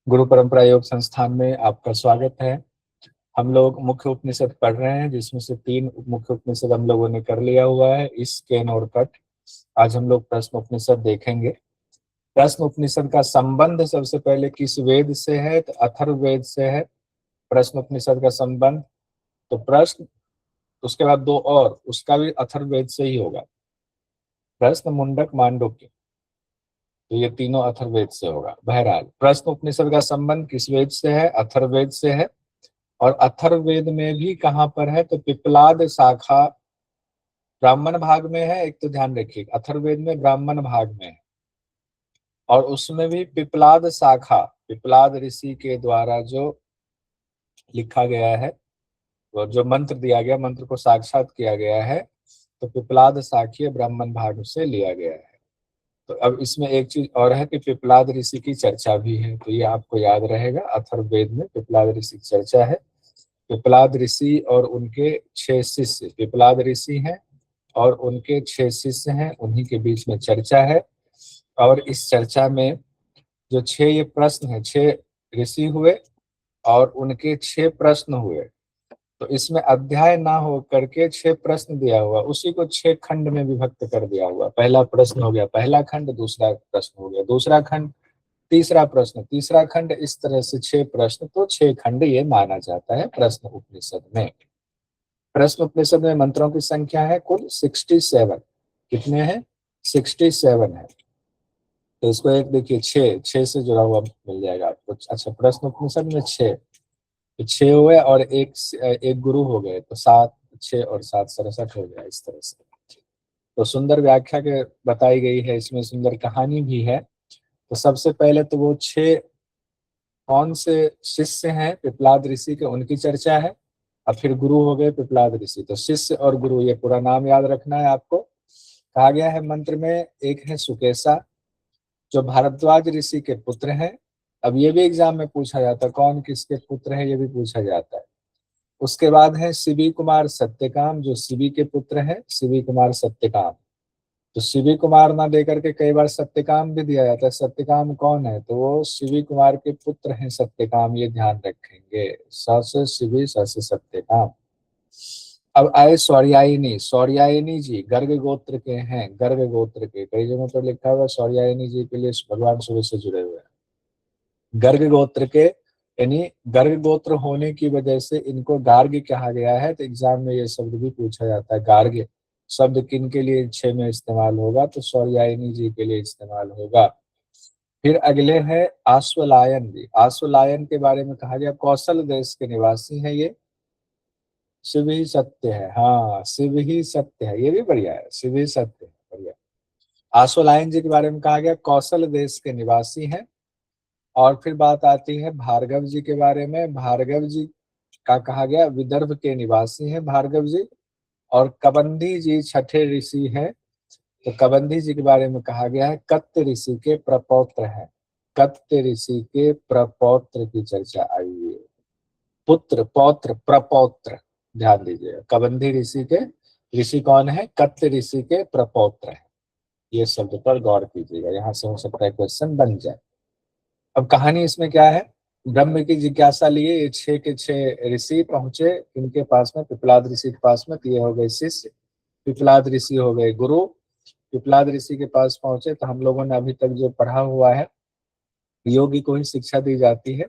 गुरु परंपरा योग संस्थान में आपका स्वागत है। हम लोग मुख्य उपनिषद पढ़ रहे हैं, जिसमें से 3 मुख्य उपनिषद हम लोगों ने कर लिया हुआ है, इस, केन और कट। आज हम लोग प्रश्न उपनिषद देखेंगे। प्रश्न उपनिषद का संबंध सबसे पहले किस वेद से है? तो अथर्ववेद से है प्रश्न उपनिषद का संबंध। तो प्रश्न, उसके बाद 2 और, उसका भी अथर्ववेद से ही होगा। प्रश्न, मुंडक, मांडुक्य, तो ये तीनों अथर्ववेद से होगा। बहरहाल प्रश्न उपनिषद का संबंध किस वेद से है? अथर्ववेद से है। और अथर्ववेद में भी कहाँ पर है? तो पिप्पलाद शाखा ब्राह्मण भाग में है। एक तो ध्यान रखिए, अथर्ववेद में ब्राह्मण भाग में है, और उसमें भी पिप्पलाद शाखा, पिप्पलाद ऋषि के द्वारा जो लिखा गया है, वो जो मंत्र दिया गया, मंत्र को साक्षात किया गया है, तो पिप्पलाद शाखीय ब्राह्मण भाग से लिया गया है। तो अब इसमें एक चीज और है कि पिप्पलाद ऋषि की चर्चा भी है, तो ये आपको याद रहेगा। अथर्ववेद में पिप्पलाद ऋषि की चर्चा है। पिप्पलाद ऋषि और उनके 6 शिष्य, पिप्पलाद ऋषि हैं और उनके 6 शिष्य हैं, उन्हीं के बीच में चर्चा है। और इस चर्चा में जो 6 ये प्रश्न है, 6 ऋषि हुए और उनके 6 प्रश्न हुए, तो इसमें अध्याय ना हो करके 6 प्रश्न दिया हुआ, उसी को 6 खंड में विभक्त कर दिया हुआ। पहला प्रश्न हो गया पहला खंड, दूसरा प्रश्न हो गया दूसरा खंड, तीसरा प्रश्न तीसरा खंड, इस तरह से 6 प्रश्न, तो 6 खंड ये माना जाता है प्रश्न उपनिषद में। प्रश्न उपनिषद में मंत्रों की संख्या है कुल 67। कितने हैं? 67 है। तो इसको एक देखिए, 6 से जुड़ा हुआ मिल जाएगा आपको। अच्छा, प्रश्न उपनिषद में 6, तो 6 हुए और एक गुरु हो गए, तो 7, 6 और 7 67 हो गया। इस तरह से तो सुंदर व्याख्या के बताई गई है, इसमें सुंदर कहानी भी है। तो सबसे पहले तो वो 6 कौन से शिष्य हैं पिप्पलाद ऋषि के, उनकी चर्चा है। अब फिर गुरु हो गए पिप्पलाद ऋषि, तो शिष्य और गुरु, ये पूरा नाम याद रखना है आपको। कहा गया है मंत्र में, एक है सुकेशा जो भारद्वाज ऋषि के पुत्र हैं। अब ये भी एग्जाम में पूछा जाता है, कौन किसके पुत्र है, ये भी पूछा जाता है। उसके बाद है शिवी कुमार सत्यकाम, जो शिवी के पुत्र हैं, शिवी कुमार सत्यकाम। तो शिवी कुमार ना देकर के कई बार सत्यकाम भी दिया जाता है। सत्यकाम कौन है? तो वो शिवी कुमार के पुत्र हैं सत्यकाम, ये ध्यान रखेंगे। स से शिवी, स से सत्यकाम। अब आए सौर्यायनी, सौर्यायनी जी गर्ग गोत्र के हैं, गर्ग गोत्र के। कई जगहों पर लिखा हुआ सौर्यायनी जी के लिए भगवान सूर्य से जुड़े हुए हैं। गर्ग गोत्र के, यानी गर्ग गोत्र होने की वजह से इनको गार्ग कहा गया है। तो एग्जाम में ये शब्द भी पूछा जाता है, गार्ग शब्द किन के लिए 6 में इस्तेमाल होगा? तो सौर्यायनी जी के लिए इस्तेमाल होगा। फिर अगले है आश्वलायन जी। आश्वलायन के बारे में कहा गया कौशल देश के निवासी हैं ये। शिव ही सत्य है, हाँ शिव ही सत्य है, ये भी बढ़िया है, शिव ही सत्य है, बढ़िया। आश्वलायन जी के बारे में कहा गया कौशल देश के निवासी हैं। और फिर बात आती है भार्गव जी के बारे में। भार्गव जी का कहा गया विदर्भ के निवासी हैं भार्गव जी। और कबंधी जी छठे ऋषि हैं। तो कबंधी जी के बारे में कहा गया है कत्त ऋषि के प्रपौत्र हैं। कत्त ऋषि के प्रपौत्र की चर्चा आई है। पुत्र, पौत्र, प्रपौत्र, ध्यान दीजिएगा। कबंधी ऋषि के ऋषि कौन है? कत्त ऋषि के प्रपौत्र हैं। ये शब्द पर गौर कीजिएगा, यहाँ से हो सकता है क्वेश्चन बन जाए। अब कहानी इसमें क्या है? ब्रह्म की जिज्ञासा लिए ये 6 के 6 ऋषि पहुंचे इनके पास में, पिप्पलाद ऋषि के पास में। तो ये हो गए शिष्य, पिप्पलाद ऋषि हो गए गुरु। पिप्पलाद ऋषि के पास पहुंचे, तो हम लोगों ने अभी तक जो पढ़ा हुआ है, योगी को ही शिक्षा दी जाती है।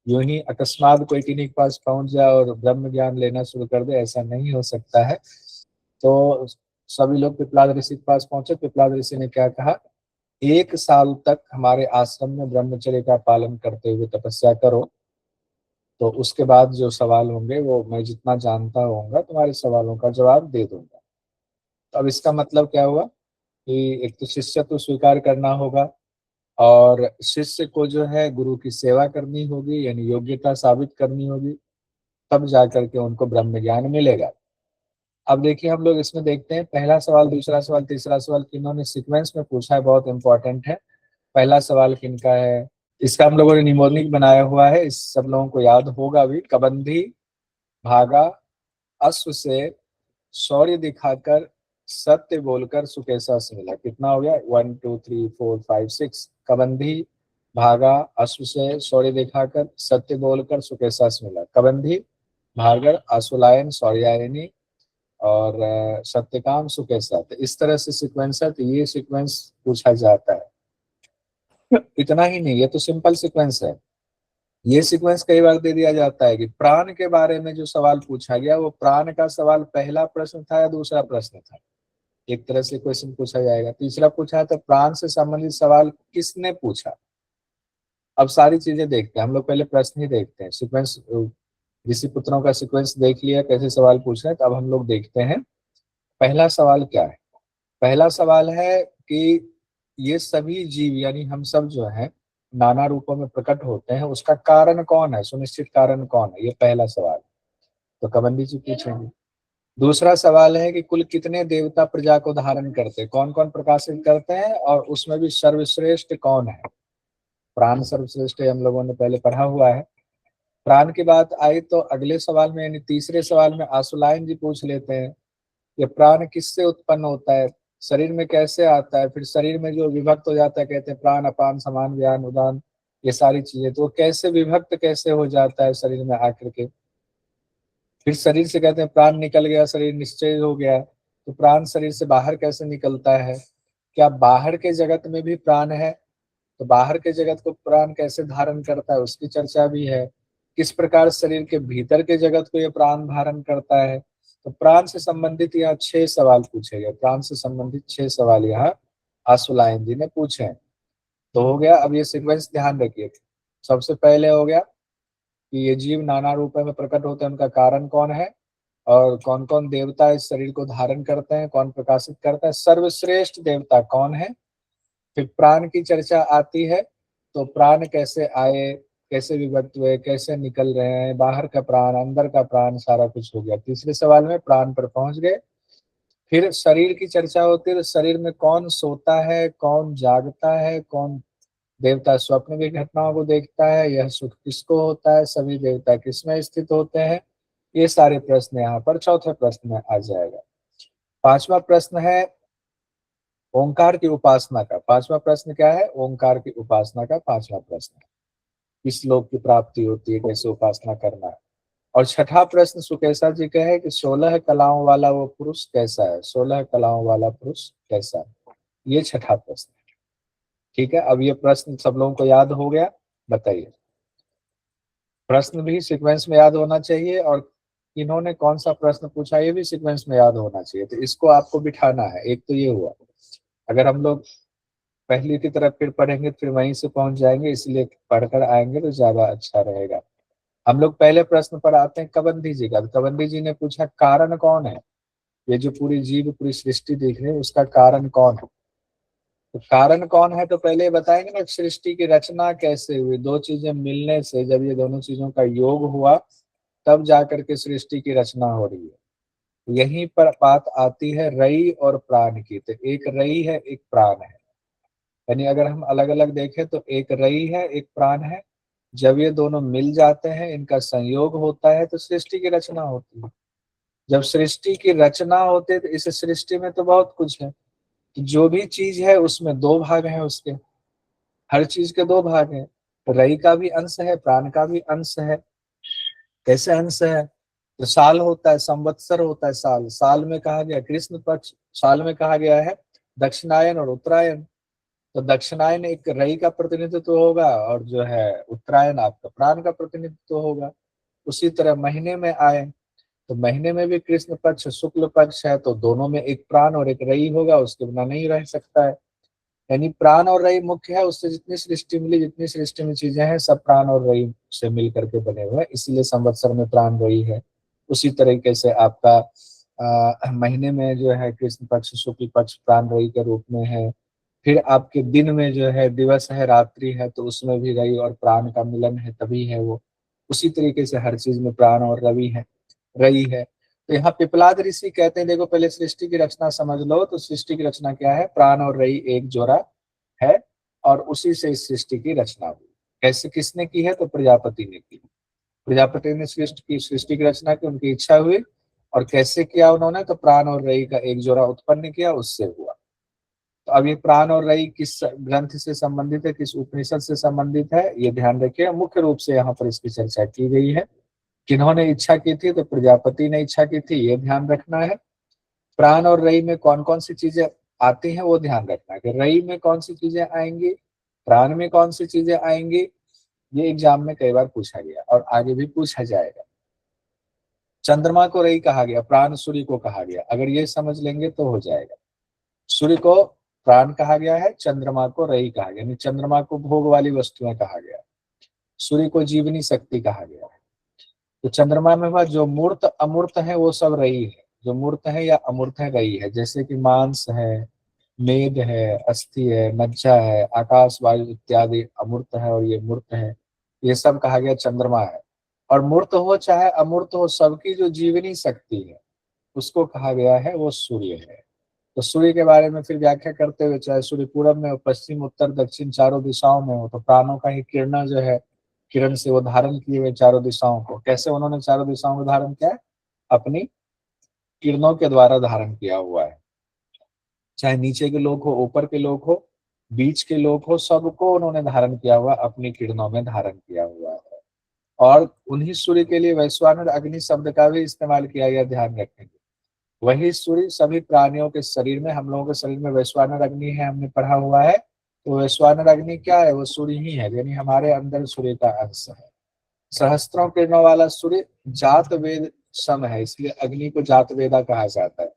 यूं ही अकस्मात कोई किन्हीं के पास पहुंच जाए और ब्रह्म ज्ञान लेना शुरू कर दे, ऐसा नहीं हो सकता है। तो सभी लोग पिप्पलाद ऋषि के पास पहुंचे। पिप्पलाद ऋषि ने क्या कहा? 1 साल तक हमारे आश्रम में ब्रह्मचर्य का पालन करते हुए तपस्या करो, तो उसके बाद जो सवाल होंगे वो मैं जितना जानता होऊंगा तुम्हारे सवालों का जवाब दे दूंगा। तो अब इसका मतलब क्या हुआ कि एक तो शिष्य तो स्वीकार करना होगा, और शिष्य को जो है गुरु की सेवा करनी होगी, यानी योग्यता साबित करनी होगी, तब जाकर के उनको ब्रह्म ज्ञान मिलेगा। अब देखिए, हम लोग इसमें देखते हैं पहला सवाल, दूसरा सवाल, तीसरा सवाल किन्होंने सीक्वेंस में पूछा है, बहुत इंपॉर्टेंट है। पहला सवाल किनका है? इसका हम लोगों ने निमोनिक बनाया हुआ है, इस सब लोगों को याद होगा भी। कबंधी भागा अश्व से शौर्य दिखाकर सत्य बोलकर सुकेशा से मिला। कितना हो गया? 1 2 3 4 5 6। कबंधी भागा अश्व से शौर्य दिखाकर, सत्य बोलकर सुकेशा से मिला। कबंधी भागर आशुलायन शौर्यायनी और सत्यकाम सुकेशा। तो इस तरह से सीक्वेंस है, तो ये सीक्वेंस पूछा जाता है। इतना ही नहीं, ये तो सिंपल सीक्वेंस है। ये सीक्वेंस कई बार दे दिया जाता है कि प्राण के बारे में जो सवाल पूछा गया वो प्राण का सवाल पहला प्रश्न था या दूसरा प्रश्न था, एक तरह से क्वेश्चन पूछा जाएगा। तीसरा पूछा तो प्राण से संबंधित सवाल किसने पूछा। अब सारी चीजें देखते हैं हम लोग, पहले प्रश्न ही देखते हैं। सीक्वेंस ऋषि पुत्रों का सीक्वेंस देख लिया कैसे सवाल पूछ रहे हैं, तो अब हम लोग देखते हैं पहला सवाल क्या है। पहला सवाल है कि ये सभी जीव यानी हम सब जो है नाना रूपों में प्रकट होते हैं, उसका कारण कौन है, सुनिश्चित कारण कौन है, ये पहला सवाल। तो कबंदी जी पूछेंगे। दूसरा सवाल है कि कुल कितने देवता प्रजा को धारण करते हैं, कौन कौन प्रकाशित करते हैं, और उसमें भी सर्वश्रेष्ठ कौन है। प्राण सर्वश्रेष्ठ हम लोगों ने पहले पढ़ा हुआ है। प्राण की बात आई तो अगले सवाल में यानी तीसरे सवाल में आशुलायन जी पूछ लेते हैं ये प्राण किससे उत्पन्न होता है, शरीर में कैसे आता है, फिर शरीर में जो विभक्त हो जाता है कहते हैं प्राण अपान समान व्यान उदान, ये सारी चीजें, तो वो कैसे विभक्त कैसे हो जाता है शरीर में आकर के। फिर शरीर से कहते हैं प्राण निकल गया शरीर निश्चय हो गया, तो प्राण शरीर से बाहर कैसे निकलता है, क्या बाहर के जगत में भी प्राण है, तो बाहर के जगत को प्राण कैसे धारण करता है उसकी चर्चा भी है। किस प्रकार शरीर के भीतर के जगत को ये प्राण धारण करता है। तो प्राण से संबंधित यहाँ 6 सवाल पूछे गए, प्राण से संबंधित 6 सवाल यहाँ आशुलायन जी ने पूछे हैं। तो हो गया, अब ये सीक्वेंस ध्यान रखिए। सबसे पहले हो गया कि ये जीव नाना रूपों में प्रकट होते हैं, उनका कारण कौन है, और कौन कौन देवता इस शरीर को धारण करते हैं, कौन प्रकाशित करता है, सर्वश्रेष्ठ देवता कौन है। फिर प्राण की चर्चा आती है, तो प्राण कैसे आए, कैसे विभक्त हुए, कैसे निकल रहे हैं, बाहर का प्राण अंदर का प्राण, सारा कुछ हो गया। तीसरे सवाल में प्राण पर पहुंच गए। फिर शरीर की चर्चा होती है, तो शरीर में कौन सोता है, कौन जागता है, कौन देवता स्वप्न की घटनाओं को देखता है, यह सुख किसको होता है, सभी देवता किसमें स्थित होते हैं, ये सारे प्रश्न यहाँ पर चौथे प्रश्न में आ जाएगा। पांचवा प्रश्न है ओंकार की उपासना का। पांचवा प्रश्न क्या है, ओंकार की उपासना का पांचवा प्रश्न है। किस लोक की प्राप्ति होती है, कैसे उपासना करना है। और छठा प्रश्न सुकेशा जी का है कि 16 कलाओं वाला वो पुरुष कैसा है, 16 कलाओं वाला पुरुष कैसा है, ये छठा प्रश्न है। ठीक है, अब ये प्रश्न सब लोगों को याद हो गया, बताइए। प्रश्न भी सीक्वेंस में याद होना चाहिए, और इन्होंने कौन सा प्रश्न पूछा ये भी सीक्वेंस में याद होना चाहिए। तो इसको आपको बिठाना है। एक तो ये हुआ, अगर हम लोग पहली की तरफ फिर पढ़ेंगे फिर वहीं से पहुंच जाएंगे, इसलिए पढ़कर आएंगे तो ज्यादा अच्छा रहेगा। हम लोग पहले प्रश्न पर आते हैं कबंदी जी का। कबंदी जी ने पूछा कारण कौन है, ये जो पूरी जीव पूरी सृष्टि देख रहे हैं उसका कारण कौन है। तो कारण कौन है तो पहले बताएंगे ना सृष्टि की रचना कैसे हुई, दो चीजें मिलने से जब ये दोनों चीजों का योग हुआ तब जाकर के सृष्टि की रचना हो रही है। यहीं पर बात आती है रई और प्राण की। तो एक रई है एक प्राण है, यानी अगर हम अलग अलग देखें तो एक रई है एक प्राण है। जब ये दोनों मिल जाते हैं इनका संयोग होता है तो सृष्टि की रचना होती है। जब सृष्टि की रचना होती है तो इस सृष्टि में तो बहुत कुछ है, जो भी चीज है उसमें दो भाग हैं उसके, हर चीज के दो भाग हैं। रई का भी अंश है प्राण का भी अंश है। कैसे अंश है, तो साल होता है, संवत्सर होता है, साल साल में कहा गया कृष्ण पक्ष, साल में कहा गया है दक्षिणायन और उत्तरायण। तो दक्षिणायन एक रई का प्रतिनिधित्व होगा और जो है उत्तरायण आपका प्राण का प्रतिनिधित्व होगा। उसी तरह महीने में आए तो महीने में भी कृष्ण पक्ष शुक्ल पक्ष है, तो दोनों में एक प्राण और एक रई होगा, उसके बिना नहीं रह सकता है। यानी प्राण और रई मुख्य है, उससे जितनी सृष्टि मिली जितनी सृष्टि में चीजें हैं सब प्राण और रई से मिल करके बने हुए हैं, इसीलिए संवत्सर में प्राण रई है। उसी तरीके से आपका महीने में जो है कृष्ण पक्ष शुक्ल पक्ष प्राण रई के रूप में है। फिर आपके दिन में जो है दिवस है रात्रि है, तो उसमें भी रई और प्राण का मिलन है तभी है वो। उसी तरीके से हर चीज में प्राण और रवि है, रई है। तो यहाँ पिपलाद ऋषि कहते हैं देखो पहले सृष्टि की रचना समझ लो, तो सृष्टि की रचना क्या है, प्राण और रई एक जोड़ा है और उसी से इस सृष्टि की रचना हुई। कैसे किसने की है, तो प्रजापति ने की। प्रजापति ने सृष्टि की रचना की, उनकी इच्छा हुई। और कैसे किया उन्होंने, तो प्राण और रई का एक जोड़ा उत्पन्न किया, उससे हुआ। तो अब ये प्राण और रई किस ग्रंथ से संबंधित है, किस उपनिषद से संबंधित है, ये ध्यान रखिए। मुख्य रूप से यहाँ पर इसकी चर्चा की गई है। किन्होंने इच्छा की थी, तो प्रजापति ने इच्छा की थी, ये ध्यान रखना है। प्राण और रई में कौन कौन सी चीजें आती हैं वो ध्यान रखना है कि रई में कौन सी चीजें आएंगी, प्राण में कौन सी चीजें आएंगी। ये एग्जाम में कई बार पूछा गया और आगे भी पूछा जाएगा। चंद्रमा को रई कहा गया, प्राण सूर्य को कहा गया, अगर ये समझ लेंगे तो हो जाएगा। सूर्य को प्राण कहा गया है, चंद्रमा को रई कहा गया, यानी चंद्रमा को भोग वाली वस्तुएं कहा गया, सूर्य को जीवनी शक्ति कहा गया है। तो चंद्रमा में वह जो मूर्त अमूर्त है वो सब रई है, जो मूर्त है या अमूर्त है रई है। जैसे कि मांस है, मेद है, अस्थि है, मज्जा है, आकाश वायु इत्यादि अमूर्त है और ये मूर्त है, ये सब कहा गया चंद्रमा है। और मूर्त हो चाहे अमूर्त हो, सबकी जो जीवनी शक्ति है उसको कहा गया है वो सूर्य है। तो सूर्य के बारे में फिर व्याख्या करते हुए, चाहे सूर्य पूरब में हो, पश्चिम, उत्तर, दक्षिण चारों दिशाओं में हो, तो प्राणों का ही किरण जो है, किरण से वो धारण किए हुए चारों दिशाओं को। कैसे उन्होंने चारों दिशाओं को धारण किया है? अपनी किरणों के द्वारा धारण किया हुआ है। चाहे नीचे के लोग हो, ऊपर के लोग हो, बीच के लोग हो, सबको उन्होंने धारण किया हुआ, अपनी किरणों में धारण किया हुआ है। और उन्हीं सूर्य के लिए वैश्वानर अग्नि शब्द का भी इस्तेमाल किया गया, ध्यान रखेंगे। वही सूर्य सभी प्राणियों के शरीर में, हम लोगों के शरीर में वैश्वानर अग्नि है, हमने पढ़ा हुआ है। तो वैश्वानर अग्नि क्या है? वो सूर्य ही है, यानी हमारे अंदर सूर्य का अंश है। सहस्त्रों किरणों वाला सूर्य जात वेद सम है, इसलिए अग्नि को जात वेदा कहा जाता है।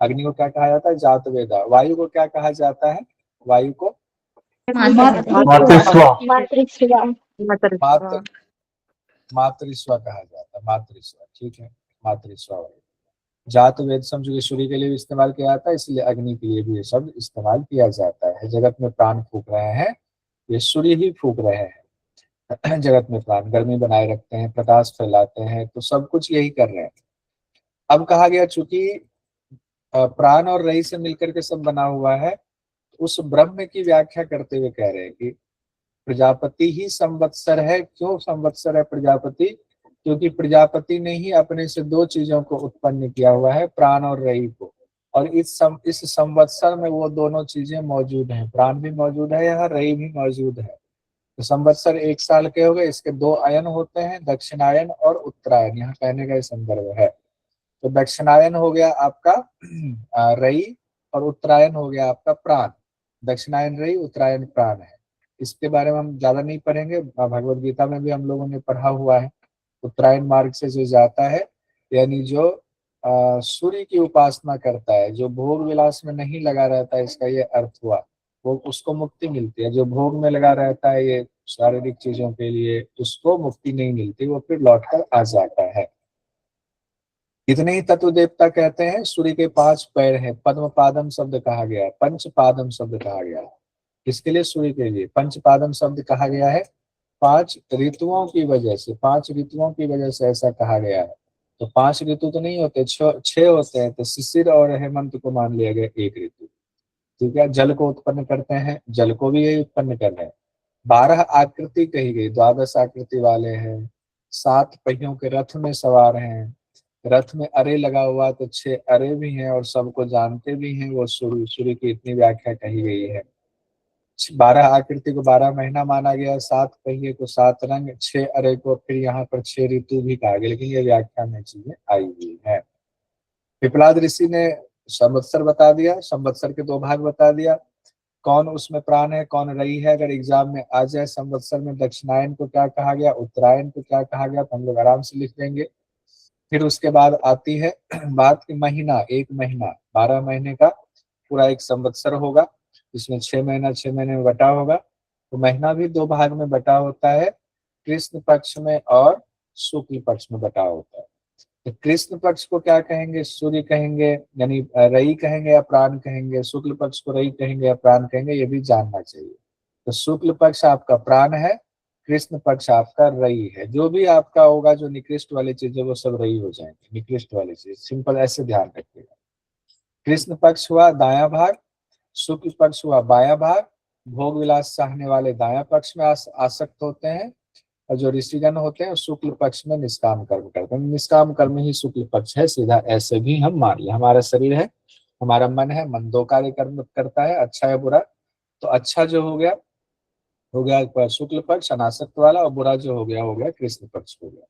अग्नि को क्या कहा जाता है? जात वेदा। वायु को क्या कहा जाता है? वायु को मातृ मातृस्व कहा जाता है, मातृस्व, ठीक है, मातृस्व वायु। जात वेद सम जो सूर्य के लिए भी इस्तेमाल किया जाता है, इसलिए अग्नि के लिए भी ये शब्द इस्तेमाल किया जाता है। जगत में प्राण फूक रहे हैं, ये सूर्य ही फूक रहे हैं। जगत में प्राण गर्मी बनाए रखते हैं, प्रकाश फैलाते हैं, तो सब कुछ यही कर रहे हैं। अब कहा गया चूंकि प्राण और रई से मिलकर के सब बना हुआ है, उस ब्रह्म की व्याख्या करते हुए कह रहे हैं कि प्रजापति ही संवत्सर है। क्यों संवत्सर है प्रजापति? क्योंकि प्रजापति ने ही अपने से दो चीजों को उत्पन्न किया हुआ है, प्राण और रई को। और इस संवत्सर में वो दोनों चीजें मौजूद हैं, प्राण भी मौजूद है, यहाँ रई भी मौजूद है। तो संवत्सर एक साल के हो गए, इसके दो अयन होते हैं, दक्षिणायन और उत्तरायण, यहाँ कहने का संदर्भ है। तो दक्षिणायन हो गया आपका रई और उत्तरायण हो गया आपका प्राण। दक्षिणायन रई, उत्तरायण प्राण है। इसके बारे में हम ज्यादा नहीं पढ़ेंगे, भगवत गीता में भी हम लोगों ने पढ़ा हुआ है। उत्तरायण मार्ग से जो जाता है, यानी जो सूर्य की उपासना करता है, जो भोग विलास में नहीं लगा रहता है, इसका ये अर्थ हुआ, वो उसको मुक्ति मिलती है। जो भोग में लगा रहता है ये शारीरिक चीजों के लिए, उसको मुक्ति नहीं मिलती, वो फिर लौट कर आ जाता है। इतने ही तत्व देवता कहते हैं। सूर्य के 5 पैर हैं, पद्म पादम शब्द कहा गया है, पंच पादम शब्द कहा गया है। इसके लिए सूर्य के लिए पंच पादम शब्द कहा गया है, 5 ऋतुओं की वजह से, 5 ऋतुओं की वजह से ऐसा कहा गया है। तो 5 ऋतु तो नहीं होते, 6 होते हैं, तो शिशिर और हेमंत को मान लिया गया एक ऋतु। ठीक है, जल को उत्पन्न करते हैं, जल को भी यही उत्पन्न कर रहे हैं। 12 आकृति कही गई, 12 आकृति वाले हैं, 7 पहियों के रथ में सवार हैं, रथ में अरे लगा हुआ, तो 6 अरे भी हैं, और सबको जानते भी हैं वो सूर्य। सूर्य की इतनी व्याख्या कही गई है। 12 आकृति को 12 महीना माना गया, 7 पहिए को 7 रंग, 6 अरे को फिर यहाँ पर 6 ऋतु भी कहा गया, लेकिन ये व्याख्या में चीजें आई हुई है। पिपलाद ऋषि ने संवत्सर बता दिया, संवत्सर के 2 भाग बता दिया, कौन उसमें प्राण है, कौन रई है। अगर एग्जाम में आ जाए संवत्सर में दक्षिणायन को क्या कहा गया, उत्तरायण को क्या कहा गया, तो हम लोग आराम से लिख देंगे। फिर उसके बाद आती है बात की महीना, 1 महीना, 12 महीने का पूरा एक संवत्सर होगा, जिसमें 6 महीना 6 महीने में बटा होगा। तो महीना भी 2 भाग में बटा होता है, कृष्ण पक्ष में और शुक्ल पक्ष में बटा होता है। तो कृष्ण पक्ष को क्या कहेंगे? सूर्य कहेंगे, यानी रई कहेंगे या प्राण कहेंगे। शुक्ल पक्ष को रई कहेंगे या प्राण कहेंगे, ये भी जानना चाहिए। तो शुक्ल पक्ष आपका प्राण है, कृष्ण पक्ष आपका रई है। जो भी आपका होगा, जो निकृष्ट वाली चीजें, वो सब रई हो जाएंगे, निकृष्ट वाली चीज, सिंपल ऐसे ध्यान रखिएगा। कृष्ण पक्ष हुआ दाया भाग, शुक्ल पक्ष हुआ बाया भाग। भोग विलास चाहने वाले दाया पक्ष में आसक्त होते हैं, और जो ऋषिगण होते हैं शुक्ल पक्ष में निष्काम कर्म करते हैं। निष्काम कर्म ही शुक्ल पक्ष है, सीधा ऐसे भी हम मान लिया। हमारा शरीर है, हमारा मन है, मन दो कार्य करता है, अच्छा या बुरा। तो अच्छा जो हो गया शुक्ल पक्ष अनासक्त वाला, और बुरा जो हो गया कृष्ण पक्ष हो गया।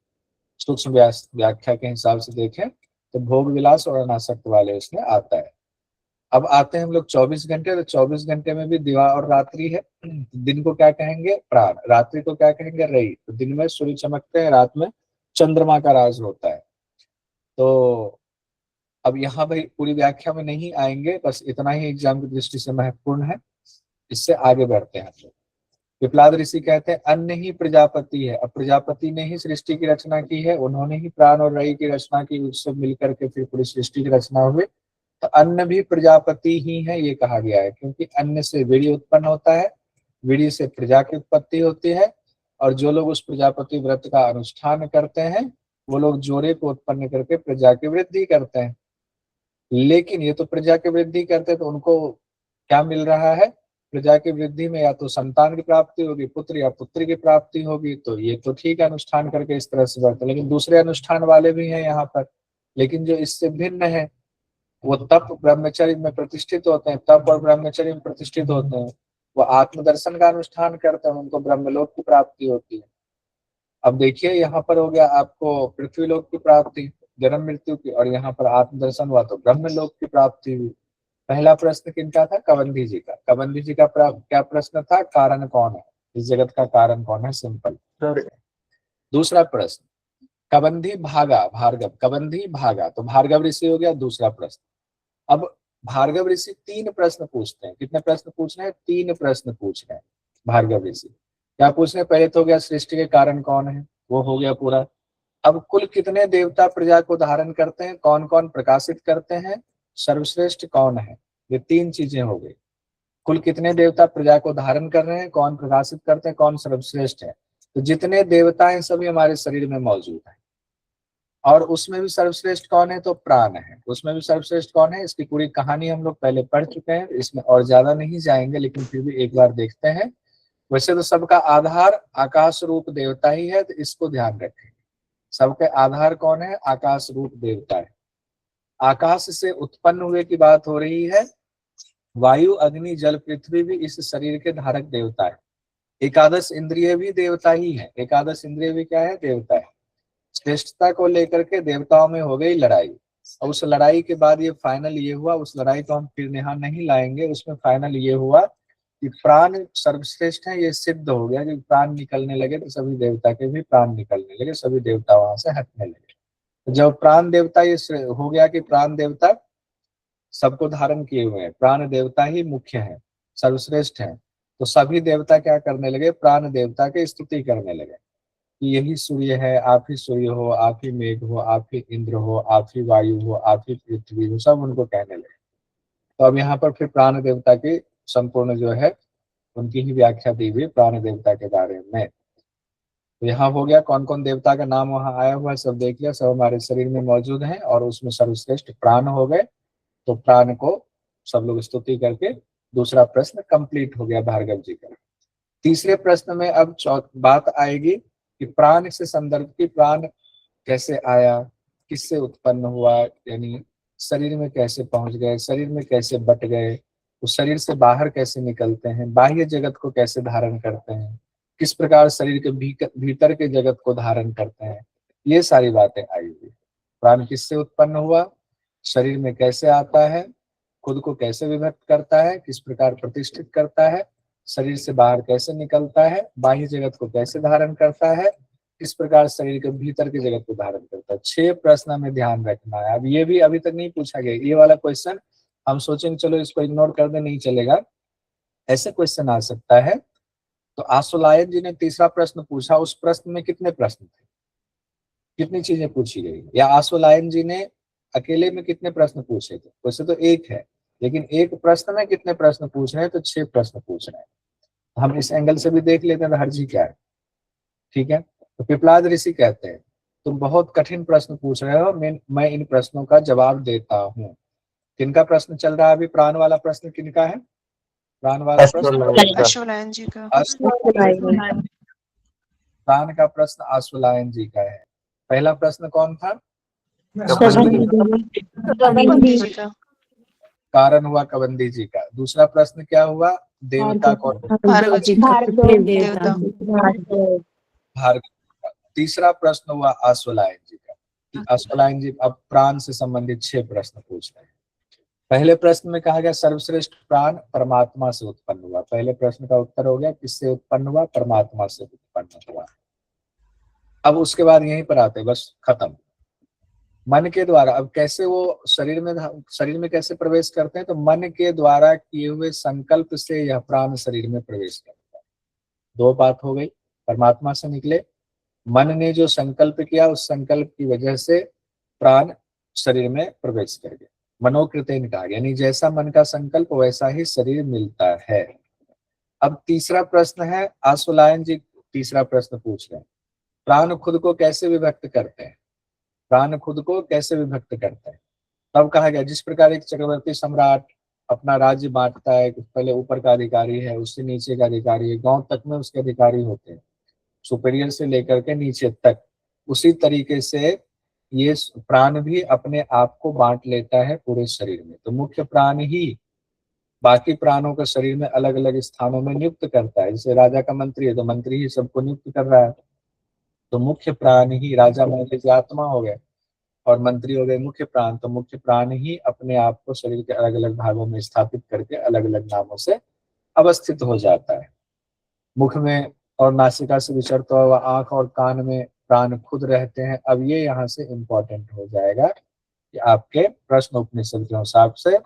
सूक्ष्म व्याख्या के हिसाब से देखें तो भोग विलास और अनासक्त वाले उसमें आता है। अब आते हैं हम लोग 24 घंटे, तो 24 घंटे में भी दिवा और रात्रि है। दिन को क्या कहेंगे? प्राण। रात्रि को क्या कहेंगे? रई। तो दिन में सूर्य चमकते हैं, रात में चंद्रमा का राज होता है। तो अब यहाँ भाई पूरी व्याख्या में नहीं आएंगे, बस इतना ही एग्जाम की दृष्टि से महत्वपूर्ण है। इससे आगे बढ़ते हैं हम लोग। पिपलाद ऋषि कहते हैं अन्न ही प्रजापति है। अब प्रजापति ने ही सृष्टि की रचना की है, उन्होंने ही प्राण और रई की रचना की, उससे मिलकर के फिर पूरी सृष्टि की रचना हुई। तो अन्न भी प्रजापति ही है, ये कहा गया है, क्योंकि अन्न से वीर्य उत्पन्न होता है, वीर्य से प्रजा की उत्पत्ति होती है, और जो लोग उस प्रजापति व्रत का अनुष्ठान करते हैं वो लोग जोड़े को उत्पन्न करके प्रजा की वृद्धि करते हैं। लेकिन ये तो प्रजा की वृद्धि करते हैं, तो उनको क्या मिल रहा है? प्रजा की वृद्धि में या तो संतान की प्राप्ति होगी, पुत्र या पुत्री की प्राप्ति होगी। तो ये तो ठीक है, अनुष्ठान करके इस तरह से बढ़ते, लेकिन दूसरे अनुष्ठान वाले भी हैं यहाँ पर। लेकिन जो इससे भिन्न है वो तप ब्रह्मचर्य में प्रतिष्ठित होते हैं, तप और ब्रह्मचर्य में प्रतिष्ठित होते हैं, वो आत्मदर्शन का अनुष्ठान करते हैं, उनको ब्रह्मलोक की प्राप्ति होती है। अब देखिए यहाँ पर हो गया आपको पृथ्वीलोक की प्राप्ति, जन्म मृत्यु की, और यहाँ पर आत्मदर्शन हुआ तो ब्रह्मलोक की प्राप्ति हुई। पहला प्रश्न किनका था? कबंधी जी का। कबंधी जी का क्या प्रश्न था? कारण कौन है, इस जगत का कारण कौन है? सिंपल। दूसरा प्रश्न, कबंधी भागा भार्गव, कबंधी भागा, तो भार्गव ऋषि हो गया दूसरा प्रश्न। अब भार्गव ऋषि 3 प्रश्न पूछते हैं। कितने प्रश्न पूछ रहे हैं? 3 प्रश्न पूछ रहे हैं भार्गव ऋषि। क्या पूछ रहे हैं? पहले तो हो गया सृष्टि के कारण कौन है, वो हो गया पूरा। अब कुल कितने देवता प्रजा को धारण करते हैं, कौन कौन प्रकाशित करते हैं, सर्वश्रेष्ठ कौन है, ये 3 चीजें हो गई। कुल कितने देवता प्रजा को धारण कर रहे हैं, कौन प्रकाशित करते हैं, कौन सर्वश्रेष्ठ है। तो जितने देवता हैं सभी हमारे शरीर में मौजूद है, और उसमें भी सर्वश्रेष्ठ कौन है? तो प्राण है। उसमें भी सर्वश्रेष्ठ कौन है? इसकी पूरी कहानी हम लोग पहले पढ़ चुके हैं, इसमें और ज्यादा नहीं जाएंगे, लेकिन फिर भी एक बार देखते हैं। वैसे तो सबका आधार आकाश रूप देवता ही है, तो इसको ध्यान रखें। सबके आधार कौन है? आकाश रूप देवता है। आकाश से उत्पन्न हुए की बात हो रही है। वायु अग्नि जल पृथ्वी भी इस शरीर के धारक देवता है। एकादश इंद्रिय भी देवता ही है। एकादश इंद्रिय भी क्या है? देवता है। श्रेष्ठता को लेकर के देवताओं में हो गई लड़ाई, और उस लड़ाई के बाद ये फाइनल ये हुआ, उस लड़ाई को हम फिर यहाँ नहीं लाएंगे, उसमें फाइनल ये हुआ कि प्राण सर्वश्रेष्ठ है, ये सिद्ध हो गया कि प्राण निकलने लगे तो सभी देवता के भी प्राण निकलने लगे, सभी देवता वहां से हटने लगे। तो जब प्राण देवता ये हो गया कि प्राण देवता सबको धारण किए हुए हैं, प्राण देवता ही मुख्य है, सर्वश्रेष्ठ है, तो सभी देवता क्या करने लगे? प्राण देवता की स्तुति करने लगे कि यही सूर्य है, आप ही सूर्य हो, आप ही मेघ हो, आप ही इंद्र हो, आप ही वायु हो, आप ही पृथ्वी हो, सब उनको कहने लगे। तो अब यहाँ पर फिर प्राण देवता की संपूर्ण जो है उनकी ही व्याख्या दी हुई प्राण देवता के बारे में। तो यहाँ हो गया कौन कौन देवता का नाम वहां आया हुआ है, सब देख लिया, सब हमारे शरीर में मौजूद है, और उसमें सर्वश्रेष्ठ प्राण हो गए। तो प्राण को सब लोग स्तुति करके दूसरा प्रश्न कंप्लीट हो गया भार्गव जी का। तीसरे प्रश्न में अब बात आएगी कि प्राण से संदर्भ की, प्राण कैसे आया, किससे उत्पन्न हुआ, यानी शरीर में कैसे पहुंच गए, शरीर में कैसे बट गए, उस शरीर से बाहर कैसे निकलते हैं, बाह्य जगत को कैसे धारण करते हैं, किस प्रकार शरीर के भीतर के जगत को धारण करते हैं, ये सारी बातें आई हुई। प्राण किससे उत्पन्न हुआ, शरीर में कैसे आता है, खुद को कैसे विभक्त करता है, किस प्रकार प्रतिष्ठित करता है, शरीर से बाहर कैसे निकलता है, बाह्य जगत को कैसे धारण करता है, किस प्रकार शरीर के भीतर की जगत को धारण करता है। 6 प्रश्न हमें ध्यान रखना है। अब ये भी अभी तक नहीं पूछा गया, ये वाला क्वेश्चन हम सोचेंगे चलो इसको इग्नोर कर दे, नहीं चलेगा, ऐसे क्वेश्चन आ सकता है। तो आशुलायन जी ने तीसरा प्रश्न पूछा, उस प्रश्न में कितने प्रश्न थे, कितनी चीजें पूछी गई, या आशुलायन जी ने अकेले में कितने प्रश्न पूछे थे? वैसे तो एक है, लेकिन एक प्रश्न में कितने प्रश्न पूछ रहे हैं? तो 6 प्रश्न पूछ रहे हैं। हम इस एंगल से भी देख लेते हैं तो हर्जी क्या है। ठीक है, तो पिपलाद ऋषि कहते हैं तुम बहुत कठिन प्रश्न पूछ रहे हो, मैं इन प्रश्नों का जवाब देता हूँ। किनका प्रश्न चल रहा है अभी? प्राण वाला प्रश्न किनका है? प्राण वाला प्रश्न आशुलायन जी का। प्राण का प्रश्न आशुलायन जी का है। पहला प्रश्न कौन था? कबंधी जी का। कारण हुआ कबंदी जी का। दूसरा प्रश्न क्या हुआ, देवता कौन, देवता। भार्गव का। तीसरा प्रश्न हुआ अश्वलायन जी का। अश्वलायन जी अब प्राण से संबंधित 6 प्रश्न पूछ रहे हैं। पहले प्रश्न में कहा गया सर्वश्रेष्ठ प्राण परमात्मा से उत्पन्न हुआ। पहले प्रश्न का उत्तर हो गया किससे उत्पन्न हुआ, परमात्मा से उत्पन्न हुआ। अब उसके बाद यहीं पर आते बस खत्म, मन के द्वारा। अब कैसे वो शरीर में कैसे प्रवेश करते हैं, तो मन के द्वारा किए हुए संकल्प से यह प्राण शरीर में प्रवेश करता है। 2 बात हो गई, परमात्मा से निकले, मन ने जो संकल्प किया उस संकल्प की वजह से प्राण शरीर में प्रवेश कर गया। मनोकृतेन कहा, यानी जैसा मन का संकल्प वैसा ही शरीर मिलता है। अब तीसरा प्रश्न है, आशुलायन जी तीसरा प्रश्न पूछ रहे हैं, प्राण खुद को कैसे विभक्त करते हैं, प्राण खुद को कैसे विभक्त करते हैं। तब कहा गया जिस प्रकार एक चक्रवर्ती सम्राट अपना राज्य बांटता है, पहले ऊपर का अधिकारी है, उससे नीचे का अधिकारी है, गांव तक में उसके अधिकारी होते हैं, सुपीरियर से लेकर के नीचे तक, उसी तरीके से ये प्राण भी अपने आप को बांट लेता है पूरे शरीर में। तो मुख्य प्राण ही बाकी प्राणों को शरीर में अलग अलग स्थानों में नियुक्त करता है। जैसे राजा का मंत्री है तो मंत्री ही सबको नियुक्त कर रहा है, तो मुख्य प्राण ही, राजा मान लीजिए आत्मा हो गए और मंत्री हो गए मुख्य प्राण, तो मुख्य प्राण ही अपने आप को शरीर के अलग अलग भागों में स्थापित करके अलग अलग नामों से अवस्थित हो जाता है। मुख में और नासिका से विचरता हुआ आंख और कान में प्राण खुद रहते हैं। अब ये यहाँ से इंपॉर्टेंट हो जाएगा कि आपके प्रश्न उपनिषद के हिसाब से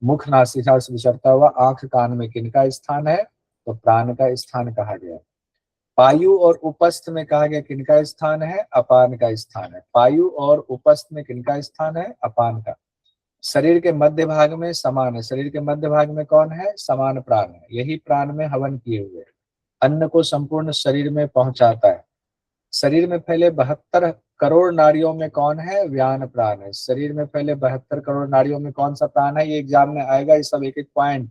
मुख नासिका से विचरता हुआ आंख कान में किनका स्थान है, तो प्राण का स्थान कहा गया। पायु और उपस्थ में कहा गया किनका स्थान है, अपान का स्थान है। पायु और उपस्थ में किनका स्थान है, अपान का। शरीर के मध्य भाग में समान है, शरीर के मध्य भाग में कौन है, समान प्राण है, यही प्राण में हवन किए हुए अन्न को संपूर्ण शरीर में पहुंचाता है। शरीर में फैले 72 करोड़ नाड़ियों में कौन है, व्यान प्राण है। शरीर में फैले 72 करोड़ नाड़ियों में कौन सा प्राण है, ये एग्जाम में आएगा, ये सब एक एक पॉइंट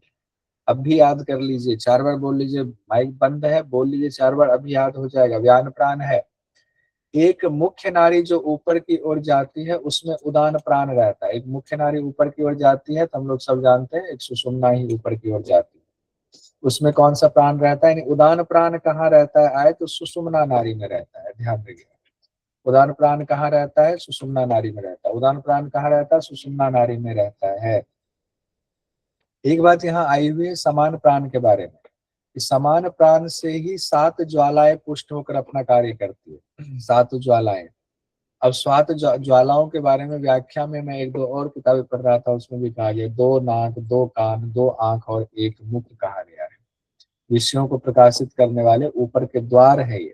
अब भी याद कर लीजिए, 4 बार बोल लीजिए, माइक बंद है बोल लीजिए 4 बार, अभी याद हो जाएगा। व्यान प्राण है। एक मुख्य नाड़ी जो ऊपर की ओर जाती है उसमें उदान प्राण रहता है। एक मुख्य नाड़ी ऊपर की ओर जाती है तो हम लोग सब जानते हैं, एक सुषुम्ना ही ऊपर की ओर जाती है, उसमें कौन सा प्राण रहता है, उदान प्राण कहाँ रहता है, आए तो सुषुम्ना नाड़ी में रहता है, ध्यान रखिए। उदान प्राण कहाँ रहता है, सुषुम्ना नाड़ी में रहता है। उदान प्राण कहाँ रहता है, सुषुम्ना नाड़ी में रहता है। एक बात यहाँ आई हुई है समान प्राण के बारे में, समान प्राण से ही 7 ज्वालाएं पुष्ट होकर अपना कार्य करती है, 7 ज्वालाएं। अब 7 ज्वालाओं के बारे में व्याख्या में मैं 1-2 और किताबें पढ़ रहा था, उसमें भी कहा गया 2 नाक 2 कान 2 आंख और 1 मुख कहा गया है। विषयों को प्रकाशित करने वाले ऊपर के द्वार है ये,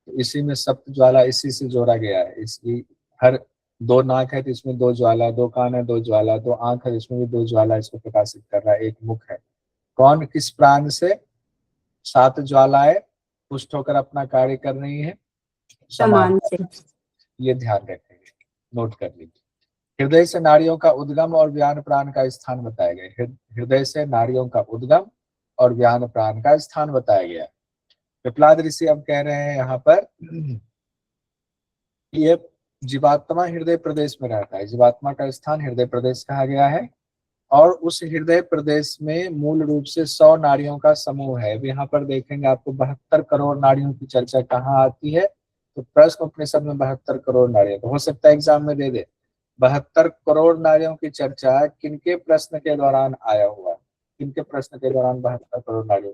तो इसी में सप्त ज्वाला इसी से जोड़ा गया है। इसकी हर 2 नाक है तो इसमें 2 ज्वाला, 2 कान है 2 ज्वाला, 2 आंख है इसमें भी 2 ज्वाला इसको प्रकाशित कर रहा है, 1 मुख है। कौन किस प्राण से 7 ज्वालाएं पुष्ट होकर अपना कार्य कर रही है, समान से। ये ध्यान रखेंगे, नोट कर लीजिए। हृदय से नाड़ियों का उद्गम और व्यान प्राण का स्थान बताया गया। हृदय से नाड़ियों का उद्गम और व्यान प्राण का स्थान बताया गया। पिपलाद ऋषि अब कह रहे हैं यहाँ पर ये जीवात्मा हृदय प्रदेश में रहता है, जीवात्मा का स्थान हृदय प्रदेश कहा गया है, और उस हृदय प्रदेश में मूल रूप से 100 नाड़ियों का समूह है। अब यहाँ पर देखेंगे आपको 72 करोड़ नाड़ियों की चर्चा कहाँ आती है, तो प्रश्न उपनिषद में 72 करोड़ नाड़ियां, तो हो सकता है एग्जाम में दे दे 72 करोड़ नाड़ियों की चर्चा किनके प्रश्न के दौरान आया हुआ, किनके प्रश्न के दौरान 72 करोड़ नाड़ियों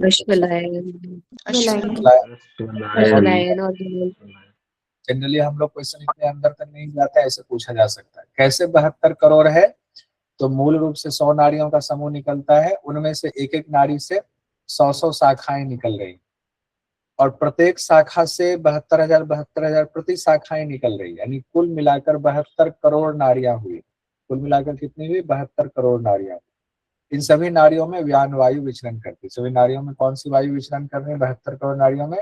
जनरली हम लोग क्वेश्चन इतने अंदर तक नहीं जाता, ऐसे पूछा जा सकता है। कैसे 72 करोड़ है, तो मूल रूप से 100 नाड़ियों का समूह निकलता है, उनमें से एक एक नाड़ी से 100 शाखाएं निकल रही, और प्रत्येक शाखा से 72,000 प्रति शाखाएं निकल रही, यानी कुल मिलाकर 72 करोड़ नाड़ियां हुई। कुल मिलाकर कितनी हुई, 72 करोड़ नाड़ियां। इन सभी नाड़ियों में व्यान वायु विचरण करती है। सभी नाड़ियों में कौन सी वायु विचरण कर रही है, 72 करोड़ नाड़ियों में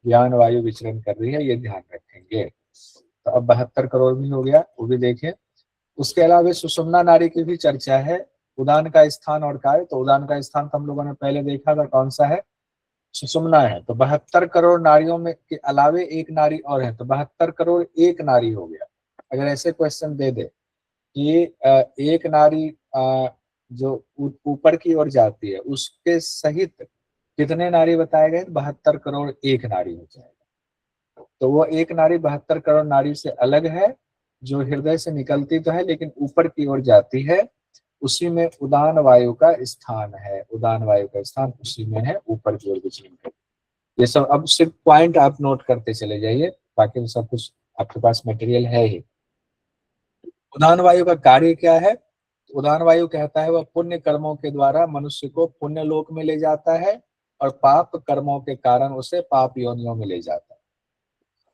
व्यान वायु विचरण कर रही है, ये ध्यान रखेंगे। तो अब 72 करोड़ भी हो गया, वो भी देखें। उसके अलावा सुषुम्ना नाड़ी की भी चर्चा है, उदान का स्थान और कार्य। तो उदान का स्थान तो हम लोगों ने पहले देखा था, कौन सा है, सुषुम्ना है। तो 72 करोड़ नाड़ियों में के अलावे एक नाड़ी और है, तो 72 करोड़ एक नाड़ी हो गया। अगर ऐसे क्वेश्चन दे दे कि एक नाड़ी जो ऊपर की ओर जाती है, उसके सहित कितने नाड़ी बताए गए? 72 करोड़ 1 नाड़ी हो जाएगा। तो वो 1 नाड़ी 72 करोड़ नाड़ी से अलग है, जो हृदय से निकलती तो है लेकिन ऊपर की ओर जाती है। उसी में उदान वायु का स्थान है, उदान वायु का स्थान उसी में है, ऊपर की ओर विचलन। ये सब अब सिर्फ पॉइंट आप नोट करते चले जाइए, बाकी तो सब कुछ आपके पास मटेरियल है ही। उदान वायु का कार्य क्या है? उदान वायु कहता है वह पुण्य कर्मों के द्वारा मनुष्य को पुण्य लोक में ले जाता है और पाप कर्मों के कारण उसे पाप योनियों में ले जाता है।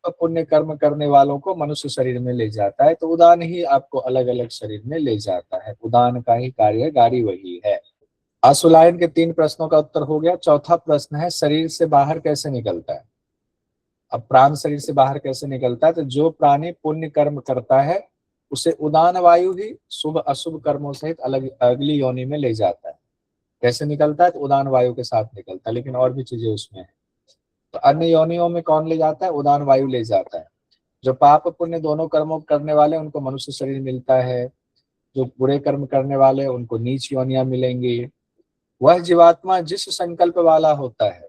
तो पुण्य कर्म करने वालों को मनुष्य शरीर में ले जाता है, तो उदान ही आपको अलग अलग शरीर में ले जाता है। उदान का ही कार्य, गाड़ी वही है। आशुलायन के 3 प्रश्नों का उत्तर हो गया। चौथा प्रश्न है शरीर से बाहर कैसे निकलता है? अब प्राण शरीर से बाहर कैसे निकलता है? तो जो प्राणी पुण्य कर्म करता है उसे उदान वायु ही शुभ अशुभ कर्मों सहित अलग अगली योनि में ले जाता है। कैसे निकलता है? तो उदान वायु के साथ निकलता है, लेकिन और भी चीजें उसमें है। तो अन्य योनियों में कौन ले जाता है? उदान वायु ले जाता है। जो पाप पुण्य दोनों कर्मों करने वाले उनको मनुष्य शरीर मिलता है, जो बुरे कर्म करने वाले उनको नीच योनियां मिलेंगी। वह जीवात्मा जिस संकल्प वाला होता है,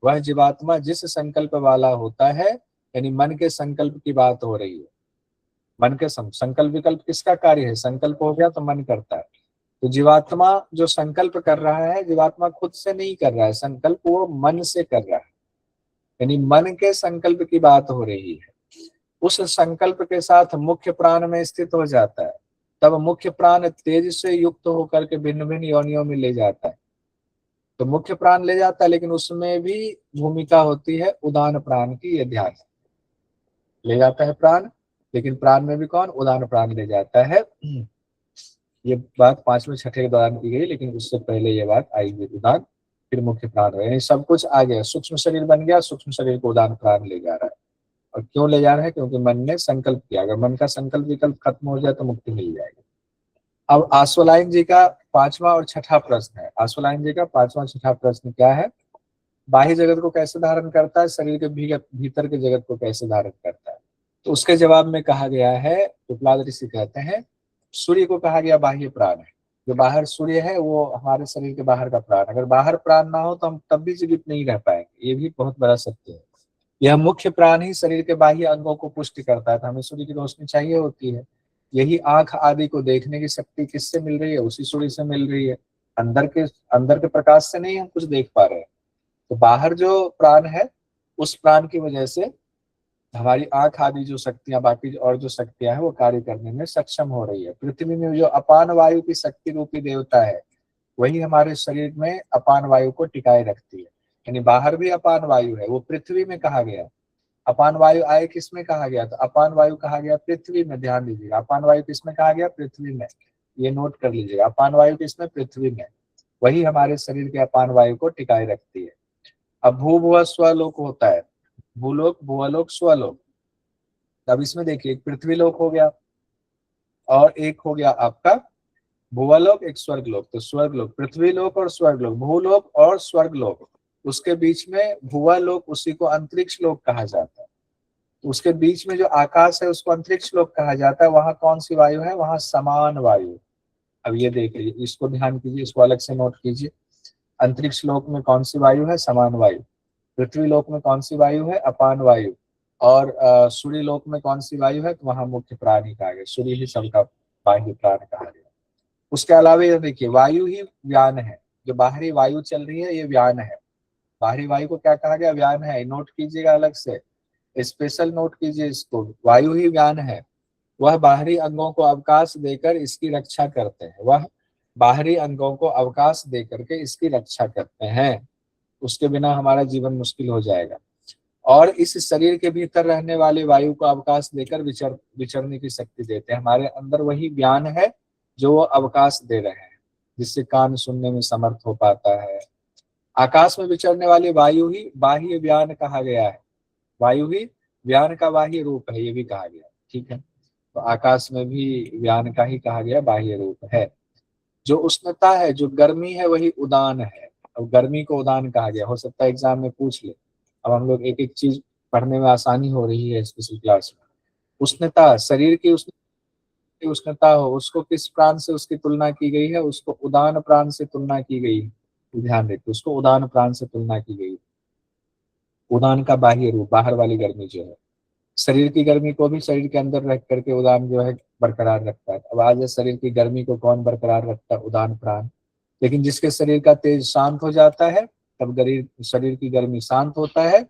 वह जीवात्मा जिस संकल्प वाला होता है, यानी मन के संकल्प की बात हो रही है। मन के संकल्प विकल्प किसका कार्य है? संकल्प हो गया तो मन करता है। तो जीवात्मा जो संकल्प कर रहा है, जीवात्मा खुद से नहीं कर रहा है संकल्प, वो मन से कर रहा है, यानी मन के संकल्प की बात हो रही है। उस संकल्प के साथ मुख्य प्राण में स्थित हो जाता है, तब मुख्य प्राण तेज से युक्त होकर के भिन्न भिन्न योनियों में ले जाता है। तो मुख्य प्राण ले जाता है, लेकिन उसमें भी भूमिका होती है उदान प्राण की। ये ध्यान ले जाता है प्राण, लेकिन प्राण में भी कौन? उदान प्राण ले जाता है। ये बात 5वें छठे के दौरान की गई, लेकिन उससे पहले ये बात आई हुई। उदान फिर मुख्य प्राण, यानी सब कुछ आ गया। सूक्ष्म शरीर बन गया, सूक्ष्म शरीर को उदान प्राण ले जा रहा है। और क्यों ले जा रहा है? क्योंकि मन ने संकल्प किया। अगर मन का संकल्प विकल्प खत्म हो जाए तो मुक्ति मिल जाएगी। अब आश्वलायन जी का 5वां और छठा प्रश्न है। आश्वलायन जी का 5वां छठा प्रश्न क्या है? बाह्य जगत को कैसे धारण करता है, शरीर के भीतर के जगत को कैसे धारण करता है? तो उसके जवाब में कहा गया है, पिपलाद ऋषि कहते हैं सूर्य को कहा गया बाह्य प्राण है। जो बाहर सूर्य है वो हमारे शरीर के बाहर का प्राण। अगर बाहर प्राण ना हो तो हम तब भी जीवित नहीं रह पाएंगे। ये भी बहुत बड़ा सत्य है। यह मुख्य प्राण ही शरीर के बाह्य अंगों को पुष्टि करता है। तो हमें सूर्य की रोशनी चाहिए होती है। यही आंख आदि को देखने की शक्ति किससे मिल रही है? उसी सूर्य से मिल रही है। अंदर के प्रकाश से नहीं हम कुछ देख पा रहे हैं। तो बाहर जो प्राण है, उस प्राण की वजह से हमारी आंख आदि जो शक्तियां, बाकी और जो शक्तियां हैं वो कार्य करने में सक्षम हो रही है। पृथ्वी में जो अपान वायु की शक्ति रूपी देवता है, वही हमारे शरीर में अपान वायु को टिकाए रखती है। यानी बाहर भी अपान वायु है, वो पृथ्वी में कहा गया। अपान वायु आए किसमें कहा गया? तो अपान वायु कहा गया पृथ्वी में। ध्यान दीजिएगा, अपान वायु किसमें कहा गया? पृथ्वी में। ये नोट कर लीजिएगा, अपान वायु किसमें? पृथ्वी में। वही हमारे शरीर के अपान वायु को टिकाए रखती है। अब भू भुव स्वलोक होता है, भूलोक भुवलोक स्वलोक। अब इसमें देखिए, एक पृथ्वी लोक हो गया और एक हो गया आपका भूवलोक, एक स्वर्ग लोक। तो स्वर्ग लोक, पृथ्वी लोक और स्वर्ग लोक, भूलोक और स्वर्ग लोक। उसके बीच में भूवलोक, उसी को अंतरिक्ष लोक कहा जाता है। तो उसके बीच में जो आकाश है उसको अंतरिक्ष लोक कहा जाता है। वहां कौन सी वायु है? वहां समान वायु। अब ये देख लीजिए, इसको ध्यान कीजिए, इसको अलग से नोट कीजिए। अंतरिक्ष लोक में कौन सी वायु है? समान वायु। पृथ्वी लोक में कौन सी वायु है? अपान वायु। और सूर्य लोक में कौन सी वायु है? तो वहां मुख्य प्राण ही कहा गया। सूर्य ही सबका बाह्य प्राण कहा गया। उसके अलावा ये देखिए, वायु ही व्यान है। जो बाहरी वायु चल रही है ये व्यान है। बाहरी वायु को क्या कहा गया? व्यान है। नोट कीजिएगा, अलग से स्पेशल नोट कीजिए इसको। वायु ही व्यान है। वह बाहरी अंगों को अवकाश देकर इसकी रक्षा करते हैं। वह बाहरी अंगों को अवकाश देकर के इसकी रक्षा करते हैं। उसके बिना हमारा जीवन मुश्किल हो जाएगा। और इस शरीर के भीतर रहने वाले वायु को अवकाश देकर विचरने की शक्ति देते हैं। हमारे अंदर वही ज्ञान है जो वो अवकाश दे रहे हैं, जिससे कान सुनने में समर्थ हो पाता है। आकाश में विचरने वाली वायु ही बाह्य व्यान कहा गया है। वायु ही व्यान का बाह्य रूप है, ये भी कहा गया। ठीक है, तो आकाश में भी व्यान का ही कहा गया बाह्य रूप है। जो उष्णता है, जो गर्मी है, वही उदान है। अब गर्मी को उदान कहा गया। हो सकता है एग्जाम में पूछ ले। अब हम लोग एक एक चीज पढ़ने में आसानी हो रही है स्पेशल क्लास में। उष्णता, शरीर की उष्णता की उष्णता हो, उसको किस प्राण से उसकी तुलना की गई है? उसको उदान प्राण से तुलना की गई है। ध्यान रखिए, उसको उदान प्राण से तुलना की गई। उदान का बाह्य रूप, बाहर वाली गर्मी जो है, शरीर की गर्मी को भी शरीर के अंदर रख करके उदान जो है बरकरार रखता है। अब आज शरीर की गर्मी को कौन बरकरार रखता है? उदान प्राण। लेकिन जिसके शरीर का तेज शांत हो जाता है, तब शरीर की गर्मी शांत होता है,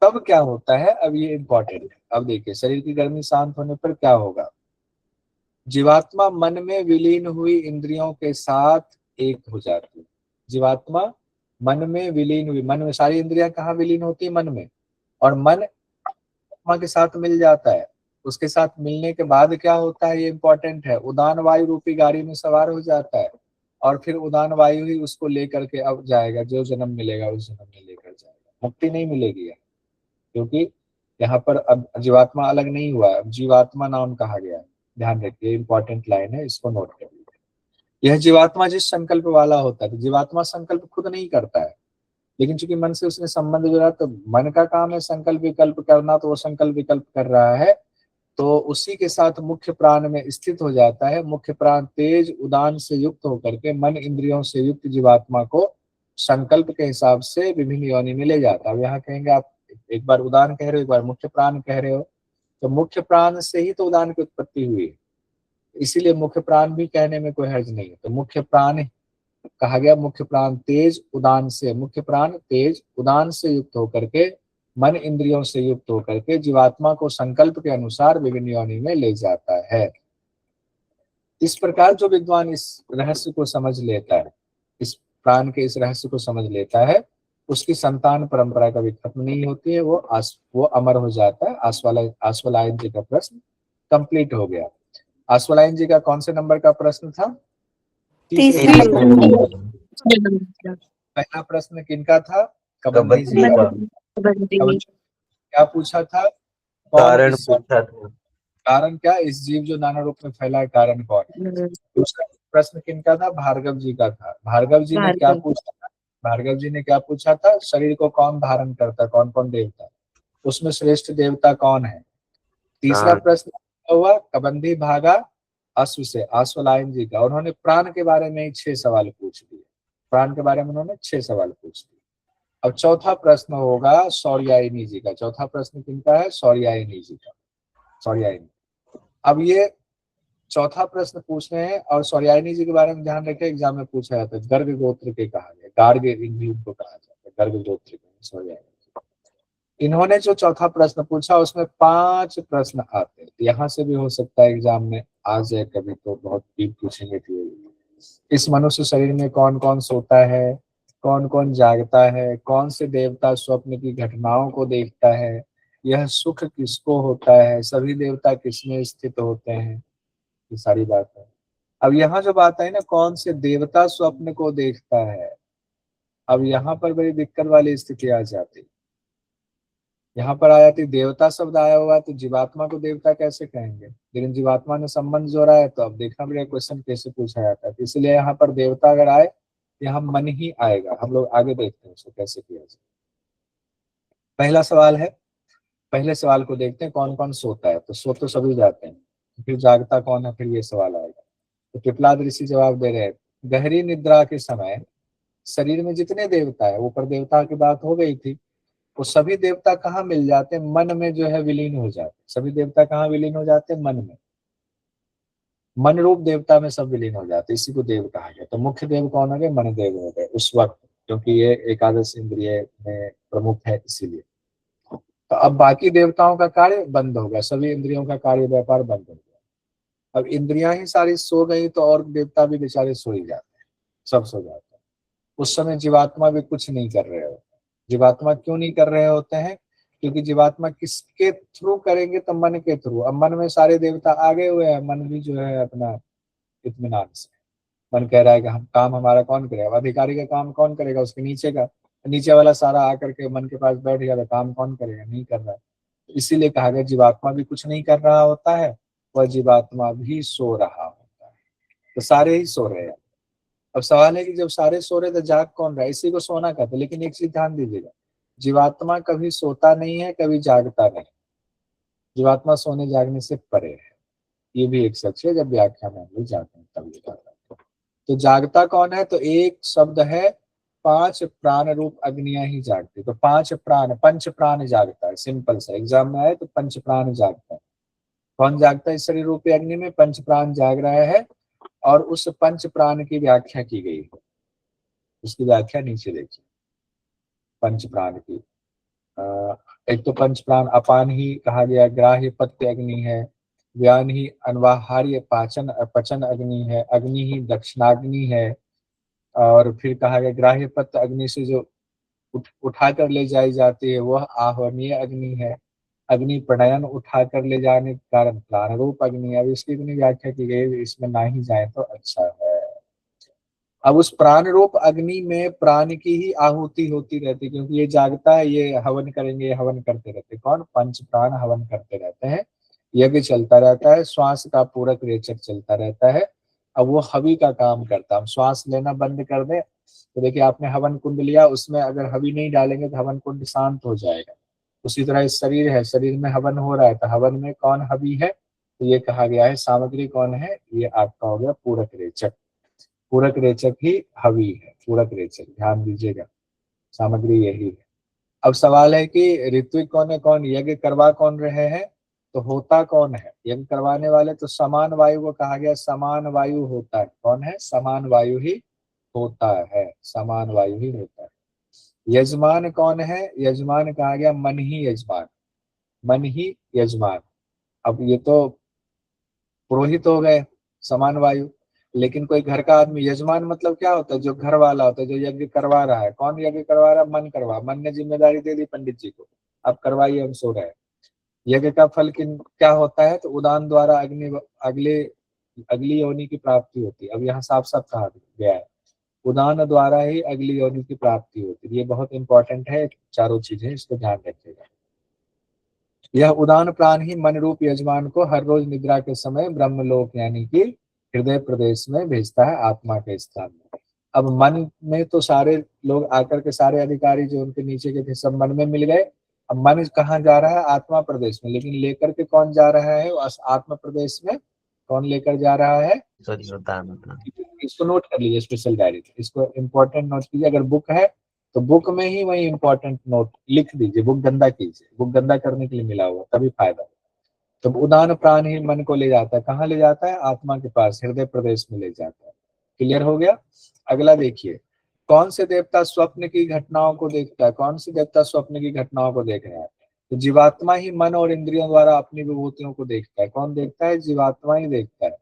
तब क्या होता है? अब ये इंपॉर्टेंट है। अब देखिए, शरीर की गर्मी शांत होने पर क्या होगा? जीवात्मा मन में विलीन हुई इंद्रियों के साथ एक हो जाती है। जीवात्मा मन में विलीन हुई, मन में सारी इंद्रियां कहाँ विलीन होती है? मन में। और मन आत्मा के साथ मिल जाता है। उसके साथ मिलने के बाद क्या होता है? ये इंपॉर्टेंट है। उदान वायु रूपी गाड़ी में सवार हो जाता है, और फिर उदान वायु ही उसको लेकर के अब जाएगा, जो जन्म मिलेगा उस जन्म में लेकर जाएगा। मुक्ति नहीं मिलेगी है, क्योंकि यहाँ पर अब जीवात्मा अलग नहीं हुआ है, अब जीवात्मा नाम कहा गया है। ध्यान रखिए, इंपॉर्टेंट लाइन है, इसको नोट कर लीजिए। यह जीवात्मा जिस संकल्प वाला होता है, तो जीवात्मा संकल्प खुद नहीं करता है, लेकिन चूंकि मन से उसने संबंध जोड़ा, तो मन का काम है संकल्प विकल्प करना, तो वो संकल्प विकल्प कर रहा है, तो उसी के साथ मुख्य प्राण में स्थित हो जाता है। मुख्य प्राण तेज उदान से युक्त होकर के मन इंद्रियों से युक्त जीवात्मा को संकल्प के हिसाब से विभिन्न योनि में ले जाता है। अब यहाँ कहेंगे आप, एक बार उदान कह रहे हो, एक बार मुख्य प्राण कह रहे हो, तो मुख्य प्राण से ही तो उदान की उत्पत्ति हुई है, इसीलिए मुख्य प्राण भी कहने में कोई हर्ज नहीं है। तो मुख्य प्राण कहा गया, मुख्य प्राण तेज उदान से, मुख्य प्राण तेज उदान से युक्त होकर के मन इंद्रियों से युक्त होकर के जीवात्मा को संकल्प के अनुसार विभिन्न योनि में ले जाता है। इस प्रकार जो विद्वान इस रहस्य को समझ लेता है, इस प्राण के इस रहस्य को समझ लेता है, उसकी संतान परंपरा कभी खत्म नहीं होती है, वो अमर हो जाता है। आश्वलायन जी का प्रश्न कंप्लीट हो गया। आश्वलायन जी का कौन से नंबर का प्रश्न था? तीसरे पहला प्रश्न किनका था? कबंधी जी का। क्या पूछा था? कारण पूछा था। कारण क्या? इस जीव जो नाना रूप में फैला है, कारण कौन है? दूसरा प्रश्न किनका था? भार्गव जी का था। भार्गव जी ने क्या पूछा था? भार्गव जी ने क्या पूछा था? शरीर को कौन धारण करता है, कौन कौन देवता, उसमें श्रेष्ठ देवता कौन है? तीसरा प्रश्न हुआ कबंधी भागा अश्व से, आश्वलायन जी का। उन्होंने प्राण के बारे में 6 सवाल पूछ दिए, प्राण के बारे में उन्होंने 6 सवाल पूछ दिए। अब चौथा प्रश्न होगा सौर्यायनी जी का। चौथा प्रश्न किनका है? सौर्यायनी जी का। सौर्यायनी। अब ये चौथा प्रश्न पूछ रहे हैं, और सौर्यायनी जी के बारे में ध्यान रखें, एग्जाम में पूछा जाता है। गर्ग गोत्र के कहा गया, गार्ग इनको कहा जाता है, गर्ग गोत्र के सौर्यायनी। इन्होंने जो चौथा प्रश्न पूछा उसमें 5 प्रश्न आते हैं। यहाँ से भी हो सकता है एग्जाम में आ जाए कभी, तो बहुत डीप पूछेंगे कि इस मनुष्य शरीर में कौन कौन सोता है, कौन कौन जागता है, कौन से देवता स्वप्न की घटनाओं को देखता है, यह सुख किसको होता है, सभी देवता किसमें स्थित होते हैं, ये सारी बात है। अब यहाँ जो बात है ना, कौन से देवता स्वप्न को देखता है, अब यहाँ पर बड़ी दिक्कत वाली स्थिति आ जाती। यहाँ पर आ जाती, देवता शब्द आया हुआ तो जीवात्मा को देवता कैसे कहेंगे? लेकिन जीवात्मा ने संबंध जोड़ा है, तो अब देखना पड़ेगा क्वेश्चन कैसे पूछा जाता है। तो इसलिए यहाँ पर देवता अगर आए, यहाँ मन ही आएगा। हम लोग आगे देखते हैं उसको कैसे किया जाए। पहला सवाल है, पहले सवाल को देखते हैं, कौन कौन सोता है? तो सो तो सभी जाते हैं, फिर जागता कौन है? फिर ये सवाल आएगा। तो पिपलाद ऋषि जवाब दे रहे हैं, गहरी निद्रा के समय शरीर में जितने देवता है, ऊपर देवता की बात हो गई थी, वो सभी देवता कहाँ मिल जाते हैं? मन में जो है विलीन हो जाते हैं। सभी देवता कहाँ विलीन हो जाते हैं? मन में। मन रूप देवता में सब विलीन हो जाते हैं, इसी को देव कहा गया। तो मुख्य देव कौन हो गए? मन देव हो गए उस वक्त, क्योंकि ये एकादश इंद्रिय में प्रमुख है, इसीलिए। तो अब बाकी देवताओं का कार्य बंद हो गया, सभी इंद्रियों का कार्य व्यापार बंद हो गया। अब इंद्रियां ही सारी सो गई, तो और देवता भी बेचारे सो ही जाते हैं, सब सो जाते हैं। उस समय जीवात्मा भी कुछ नहीं कर रहे होते। जीवात्मा क्यों नहीं कर रहे होते हैं? क्योंकि जीवात्मा किसके थ्रू करेंगे? तो मन के थ्रू। अब मन में सारे देवता आगे हुए हैं, मन भी जो है अपना इत्मीनान से, मन कह रहा है कि हम काम हमारा कौन करेगा? अधिकारी का काम कौन करेगा? उसके नीचे का, नीचे वाला सारा आकर के मन के पास बैठ गया, तो काम कौन करेगा? नहीं कर रहा है। इसीलिए कहा गया जीवात्मा भी कुछ नहीं कर रहा होता है, वह जीवात्मा भी सो रहा होता है। तो सारे ही सो रहे हैं। अब सवाल है कि जब सारे सो रहे तो जाग कौन रहा है? इसी को सोना कहते हैं। लेकिन एक चीज ध्यान दीजिएगा, जीवात्मा कभी सोता नहीं है, कभी जागता नहीं। जीवात्मा सोने जागने से परे है। ये भी एक सच है, जब व्याख्या में हम लोग जाते हैं तब ये आता है। तो जागता कौन है, तो एक शब्द है, 5 प्राण रूप अग्नियां ही जागती। तो 5 प्राण, पंच प्राण जागता है, सिंपल सा एग्जाम में आए तो पंच प्राण जागता है। कौन जागता है इस शरीर रूपी अग्नि में, पंच प्राण जाग रहा है। और उस पंच प्राण की व्याख्या की गई है, उसकी व्याख्या नीचे देखिए। पंच प्राण की एक तो पंच प्राण अपान ही कहा गया, ग्राह्य पत्य अग्नि है, व्यान ही अनवाहार्य पाचन पचन अग्नि है, अग्नि ही दक्षिणाग्नि है। और फिर कहा गया ग्राह्य पत्य अग्नि से जो उठा कर ले जाई जाती है वह आह्वनीय अग्नि है, अग्नि प्रणयन उठा कर ले जाने के कारण प्राण रूप अग्नि है। अब इसकी इतनी व्याख्या की गई, इसमें ना ही जाए तो अच्छा है। अब उस प्राण रूप अग्नि में प्राण की ही आहुति होती रहती, क्योंकि ये जागता है, ये हवन करेंगे, ये हवन करते रहते, कौन, पंच प्राण हवन करते रहते हैं। यज्ञ चलता रहता है, श्वास का पूरक रेचक चलता रहता है। अब वो हवि का काम करता है। हम श्वास लेना बंद कर दें तो देखिए, आपने हवन कुंड लिया, उसमें अगर हवि नहीं डालेंगे तो हवन कुंड शांत हो जाएगा। उसी तरह इस शरीर है, शरीर में हवन हो रहा है, तो हवन में कौन हवि है, तो ये कहा गया है सामग्री कौन है, ये आपका हो गया पूरक रेचक। पूरक रेचक ही हवि है, पूरक रेचक, ध्यान दीजिएगा, सामग्री यही है। अब सवाल है कि ऋत्विक कौन है, कौन यज्ञ करवा कौन रहे हैं, तो होता कौन है यज्ञ करवाने वाले, तो समान वायु को कहा गया, समान वायु होता है, कौन है, समान वायु ही होता है, समान वायु ही होता है। यजमान कौन है, यजमान कहा गया मन ही यजमान, मन ही यजमान। अब ये तो पुरोहित हो गए, समान वायु। लेकिन कोई घर का आदमी, यजमान मतलब क्या होता है, जो घर वाला होता है, जो यज्ञ करवा रहा है। कौन यज्ञ करवा रहा है, मन करवा, मन ने जिम्मेदारी दे दी पंडित जी को, आप करवाइए, हम सो रहे हैं। यज्ञ का फल किन क्या होता है, तो उदान द्वारा अग्नि अगले अगली योनि की प्राप्ति होती है। अब यहाँ साफ साफ कहा गया है, उदान द्वारा ही अगली योनि की प्राप्ति होती है। ये बहुत इंपॉर्टेंट है, चारों चीजें, इसको ध्यान रखिएगा। यह उदान प्राण ही मन रूप यजमान को हर रोज निद्रा के समय ब्रह्मलोक यानी कि हृदय प्रदेश में भेजता है, आत्मा के स्थान में। अब मन में तो सारे लोग आकर के, सारे अधिकारी जो उनके नीचे के थे सब मन में मिल गए। अब मन कहाँ जा रहा है, आत्मा प्रदेश में, लेकिन लेकर के कौन जा रहा है, आत्मा प्रदेश में कौन लेकर जा रहा है, सॉरी बताना था। इसको नोट कर लीजिए स्पेशल डायरी, इसको इंपॉर्टेंट नोट कीजिए। अगर बुक है तो बुक में ही वही इंपॉर्टेंट नोट लिख दीजिए, बुक गंदा कीजिए, बुक गंदा करने के लिए मिला हुआ तभी फायदा। तो उदान प्राण ही मन को ले जाता है, कहाँ ले जाता है, आत्मा के पास, हृदय प्रदेश में ले जाता है। क्लियर हो गया। अगला देखिए, कौन से देवता स्वप्न की घटनाओं को देखता है, कौन से देवता स्वप्न की घटनाओं को देख रहा है, तो जीवात्मा ही मन और इंद्रियों द्वारा अपनी विभूतियों को देखता है। कौन देखता है, जीवात्मा ही देखता है।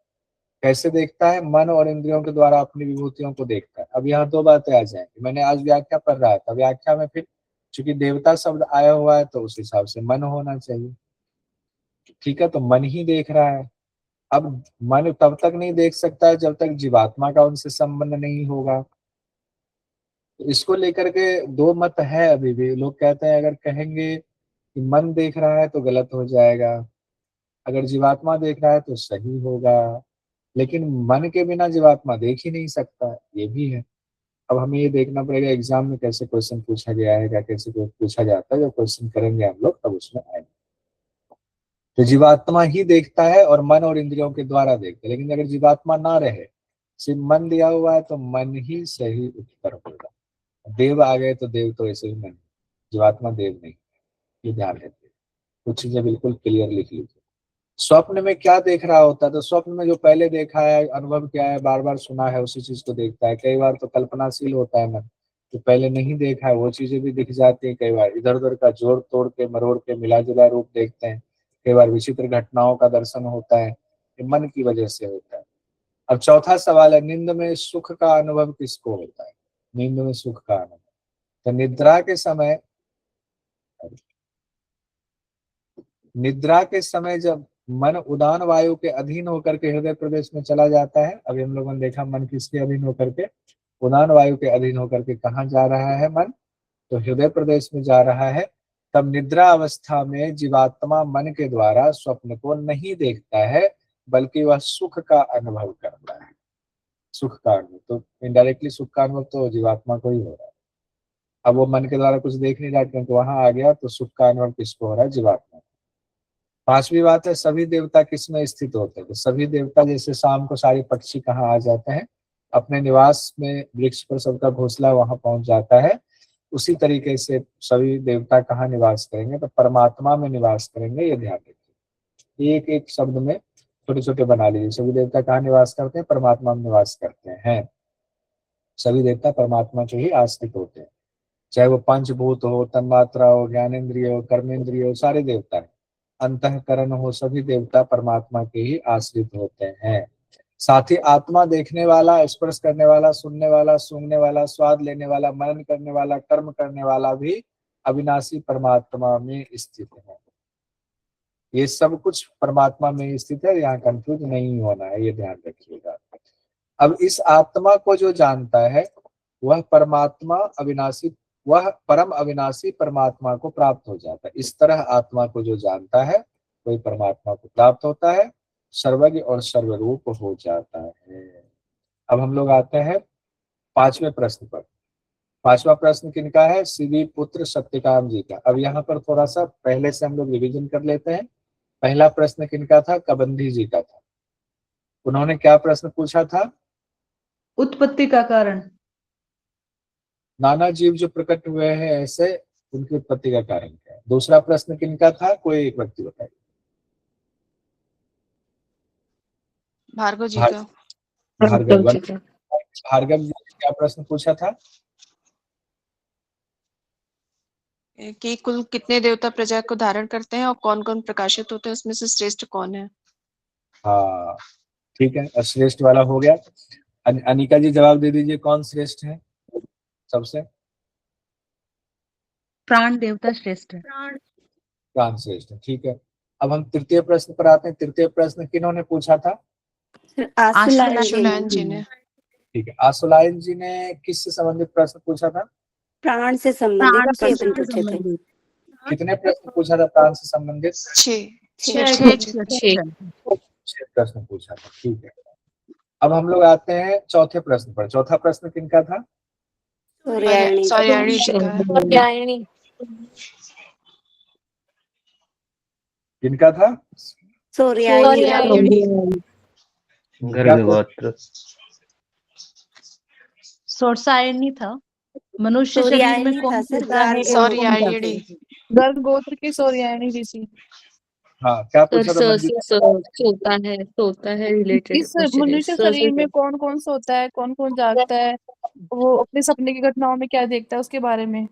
कैसे देखता है, मन और इंद्रियों के द्वारा अपनी विभूतियों को देखता है। अब यहाँ दो बातें आ जाएंगी, मैंने आज व्याख्या पढ़ रहा था, व्याख्या में फिर चूंकि देवता शब्द आया हुआ है तो उस हिसाब से मन होना चाहिए, ठीक है, तो मन ही देख रहा है। अब मन तब तक नहीं देख सकता है जब तक जीवात्मा का उनसे संबंध नहीं होगा। तो इसको लेकर के दो मत है अभी भी। लोग कहते हैं, अगर कहेंगे कि मन देख रहा है तो गलत हो जाएगा, अगर जीवात्मा देख रहा है तो सही होगा। लेकिन मन के बिना जीवात्मा देख ही नहीं सकता, ये भी है। अब हमें ये देखना पड़ेगा एग्जाम में कैसे क्वेश्चन पूछा गया है, क्या कैसे पूछा जाता है, जब क्वेश्चन करेंगे हम लोग तब उसमें आएंगे। तो जीवात्मा ही देखता है और मन और इंद्रियों के द्वारा देखता है। लेकिन अगर जीवात्मा ना रहे, सिर्फ मन दिया हुआ है, तो मन ही सही उत्तर होगा। देव आ गए तो देव तो ऐसे ही मन, जीवात्मा देव नहीं, ये ध्यान रखिए। कुछ चीजें बिल्कुल क्लियर लिख लीजिए। स्वप्न में क्या देख रहा होता है, तो स्वप्न में जो पहले देखा है, अनुभव किया है, बार बार सुना है, उसी चीज को देखता है। कई बार तो कल्पनाशील होता है मन, तो पहले नहीं देखा है वो चीजें भी दिख जाती है। कई बार इधर उधर का जोड़ तोड़ के, मरोड़ के, मिला जुला रूप देखते हैं। कई बार विचित्र घटनाओं का दर्शन होता है, ये मन की वजह से होता है। अब चौथा सवाल है, नींद में सुख का अनुभव किसको होता है, नींद में सुख का अनुभव, तो निद्रा के समय, निद्रा के समय जब मन उदान वायु के अधीन होकर के हृदय प्रदेश में चला जाता है। अभी हम लोगों ने देखा मन किसके अधीन होकर के, उदान वायु के अधीन होकर के कहाँ जा रहा है मन, तो हृदय प्रदेश में जा रहा है। तब निद्रा अवस्था में जीवात्मा मन के द्वारा स्वप्न को नहीं देखता है, बल्कि वह सुख का अनुभव करता है। सुख का अनुभव तो इनडायरेक्टली सुख का अनुभव तो जीवात्मा को ही हो रहा है। अब वो मन के द्वारा कुछ देख नहीं रहा, क्योंकि वहां आ गया, तो सुख का अनुभव किसको हो रहा है, जीवात्मा। पांचवी बात है सभी देवता किसमें स्थित होते हैं। तो सभी देवता जैसे शाम को सारे पक्षी कहाँ आ जाते हैं, अपने निवास में, वृक्ष पर सबका घोंसला वहां पहुंच जाता है, उसी तरीके से सभी देवता कहाँ निवास करेंगे, तो परमात्मा में निवास करेंगे। ये ध्यान रखिए, एक एक शब्द में छोटे छोटे बना लीजिए। सभी देवता कहाँ निवास करते हैं, परमात्मा में निवास करते हैं। सभी देवता परमात्मा के ही आश्रित होते हैं, चाहे वो पंचभूत हो, तन्मात्रा हो, ज्ञानेन्द्रिय हो, कर्मेंद्रिय हो, सारे देवता है, अंतःकरण हो, सभी देवता परमात्मा के ही आश्रित होते हैं। साथ ही आत्मा देखने वाला, स्पर्श करने वाला, सुनने वाला, सूंघने वाला, स्वाद लेने वाला, मनन करने वाला, कर्म करने वाला भी अविनाशी परमात्मा में स्थित है। ये सब कुछ परमात्मा में स्थित है, यहाँ कंफ्यूज नहीं होना है, ये ध्यान रखिएगा। अब इस आत्मा को जो जानता है वह परमात्मा अविनाशी, वह परम अविनाशी परमात्मा को प्राप्त हो जाता है। इस तरह आत्मा को जो जानता है वही परमात्मा को प्राप्त होता है, सर्वज्ञ और सर्वरूप हो जाता है। अब हम लोग आते हैं पांचवें प्रश्न पर। पांचवा प्रश्न किनका है, शिवी पुत्र सत्यकाम जी का। अब यहाँ पर थोड़ा सा पहले से हम लोग रिविजन कर लेते हैं। पहला प्रश्न किनका था, कबंधी जी का था। उन्होंने क्या प्रश्न पूछा था, उत्पत्ति का कारण। नाना जीव जो प्रकट हुए हैं ऐसे, उनकी उत्पत्ति का कारण क्या है। दूसरा प्रश्न किनका था, कोई एक व्यक्ति बताइए। भार्गव जी का। भार्गव भार्गव जी ने क्या प्रश्न पूछा था, कि कुल कितने देवता प्रजा को धारण करते हैं और कौन कौन प्रकाशित होते हैं, उसमें से श्रेष्ठ कौन है। हाँ ठीक है, श्रेष्ठ वाला हो गया। अनिका जी जवाब दे दीजिए, कौन श्रेष्ठ है सबसे। प्राण देवता श्रेष्ठ है। प्राण श्रेष्ठ है, ठीक है। अब हम तृतीय प्रश्न पर आते हैं। तृतीय प्रश्न किन्होंने पूछा था, आशुलायन जी ने। ठीक है, आशुलायन जी ने किससे संबंधित प्रश्न पूछा था, प्राण से संबंधित प्रश्न पूछे थे। कितने प्रश्न पूछा था प्राण से संबंधित, 6 प्रश्न पूछा था, ठीक है। अब हम लोग आते हैं चौथे प्रश्न पर। चौथा प्रश्न किनका था, सौर्यायणी जी का। किनका था, गर्गगोत्र। सौर्यायणी था। मनुष्य शरीर में कौन होता है, सौर्यायणी। गर्ग गोत्र की सौर्यायणी ऋषि। हाँ क्या पूछा था, सोता है रिलेटेड। इस मनुष्य शरीर में कौन कौन सोता है, कौन कौन जागता है, वो अपने सपने की घटनाओं में क्या देखता है, उसके बारे में।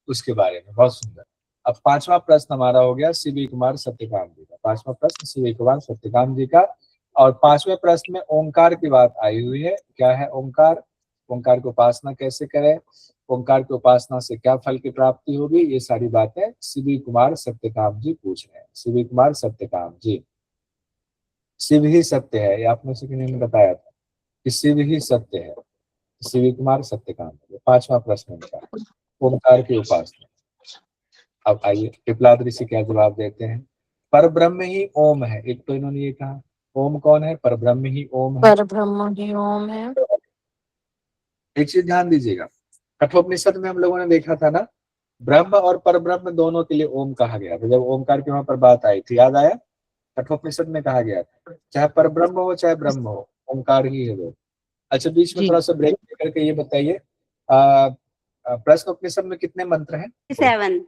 उसके बारे में, बहुत सुंदर। अब पांचवा प्रश्न हमारा हो गया शिवी कुमार सत्यकाम जी का। पांचवा प्रश्न शिवी कुमार सत्यकाम जी का। और पांचवें प्रश्न में ओंकार की बात आई हुई है। क्या है ओंकार, ओंकार की उपासना कैसे करें, ओंकार की उपासना से क्या फल की प्राप्ति होगी, ये सारी बातें शिवी कुमार सत्यकाम जी पूछ रहे हैं। शिवी कुमार सत्यकाम जी, शिव ही सत्य है, ये आप में से किन्हीं ने बताया था कि शिव ही सत्य है। शिवी कुमार सत्यकाम जी, पांचवा प्रश्न उनका, ओंकार की उपासना। अब आइए पिपलाद ऋषि क्या जवाब देते हैं। पर ब्रह्म ही ओम है, एक तो इन्होंने ये कहा, ओम कौन है, पर ब्रह्म ही ओम है। परब्रह्म ही ओम है। एक चीज ध्यान दीजिएगा, कठोपनिषद में हम लोगों ने देखा था ना, ब्रह्म और पर ब्रह्म दोनों के लिए ओम कहा गया था। जब ओमकार की वहां पर बात आई थी, याद आया, कठोपनिषद में कहा गया था चाहे पर ब्रह्म हो चाहे ब्रह्म हो, ओंकार ही है वो। अच्छा बीच में थोड़ा सा ब्रेक करके ये बताइए, प्रश्न उपनिषद में कितने मंत्र हैं, 67।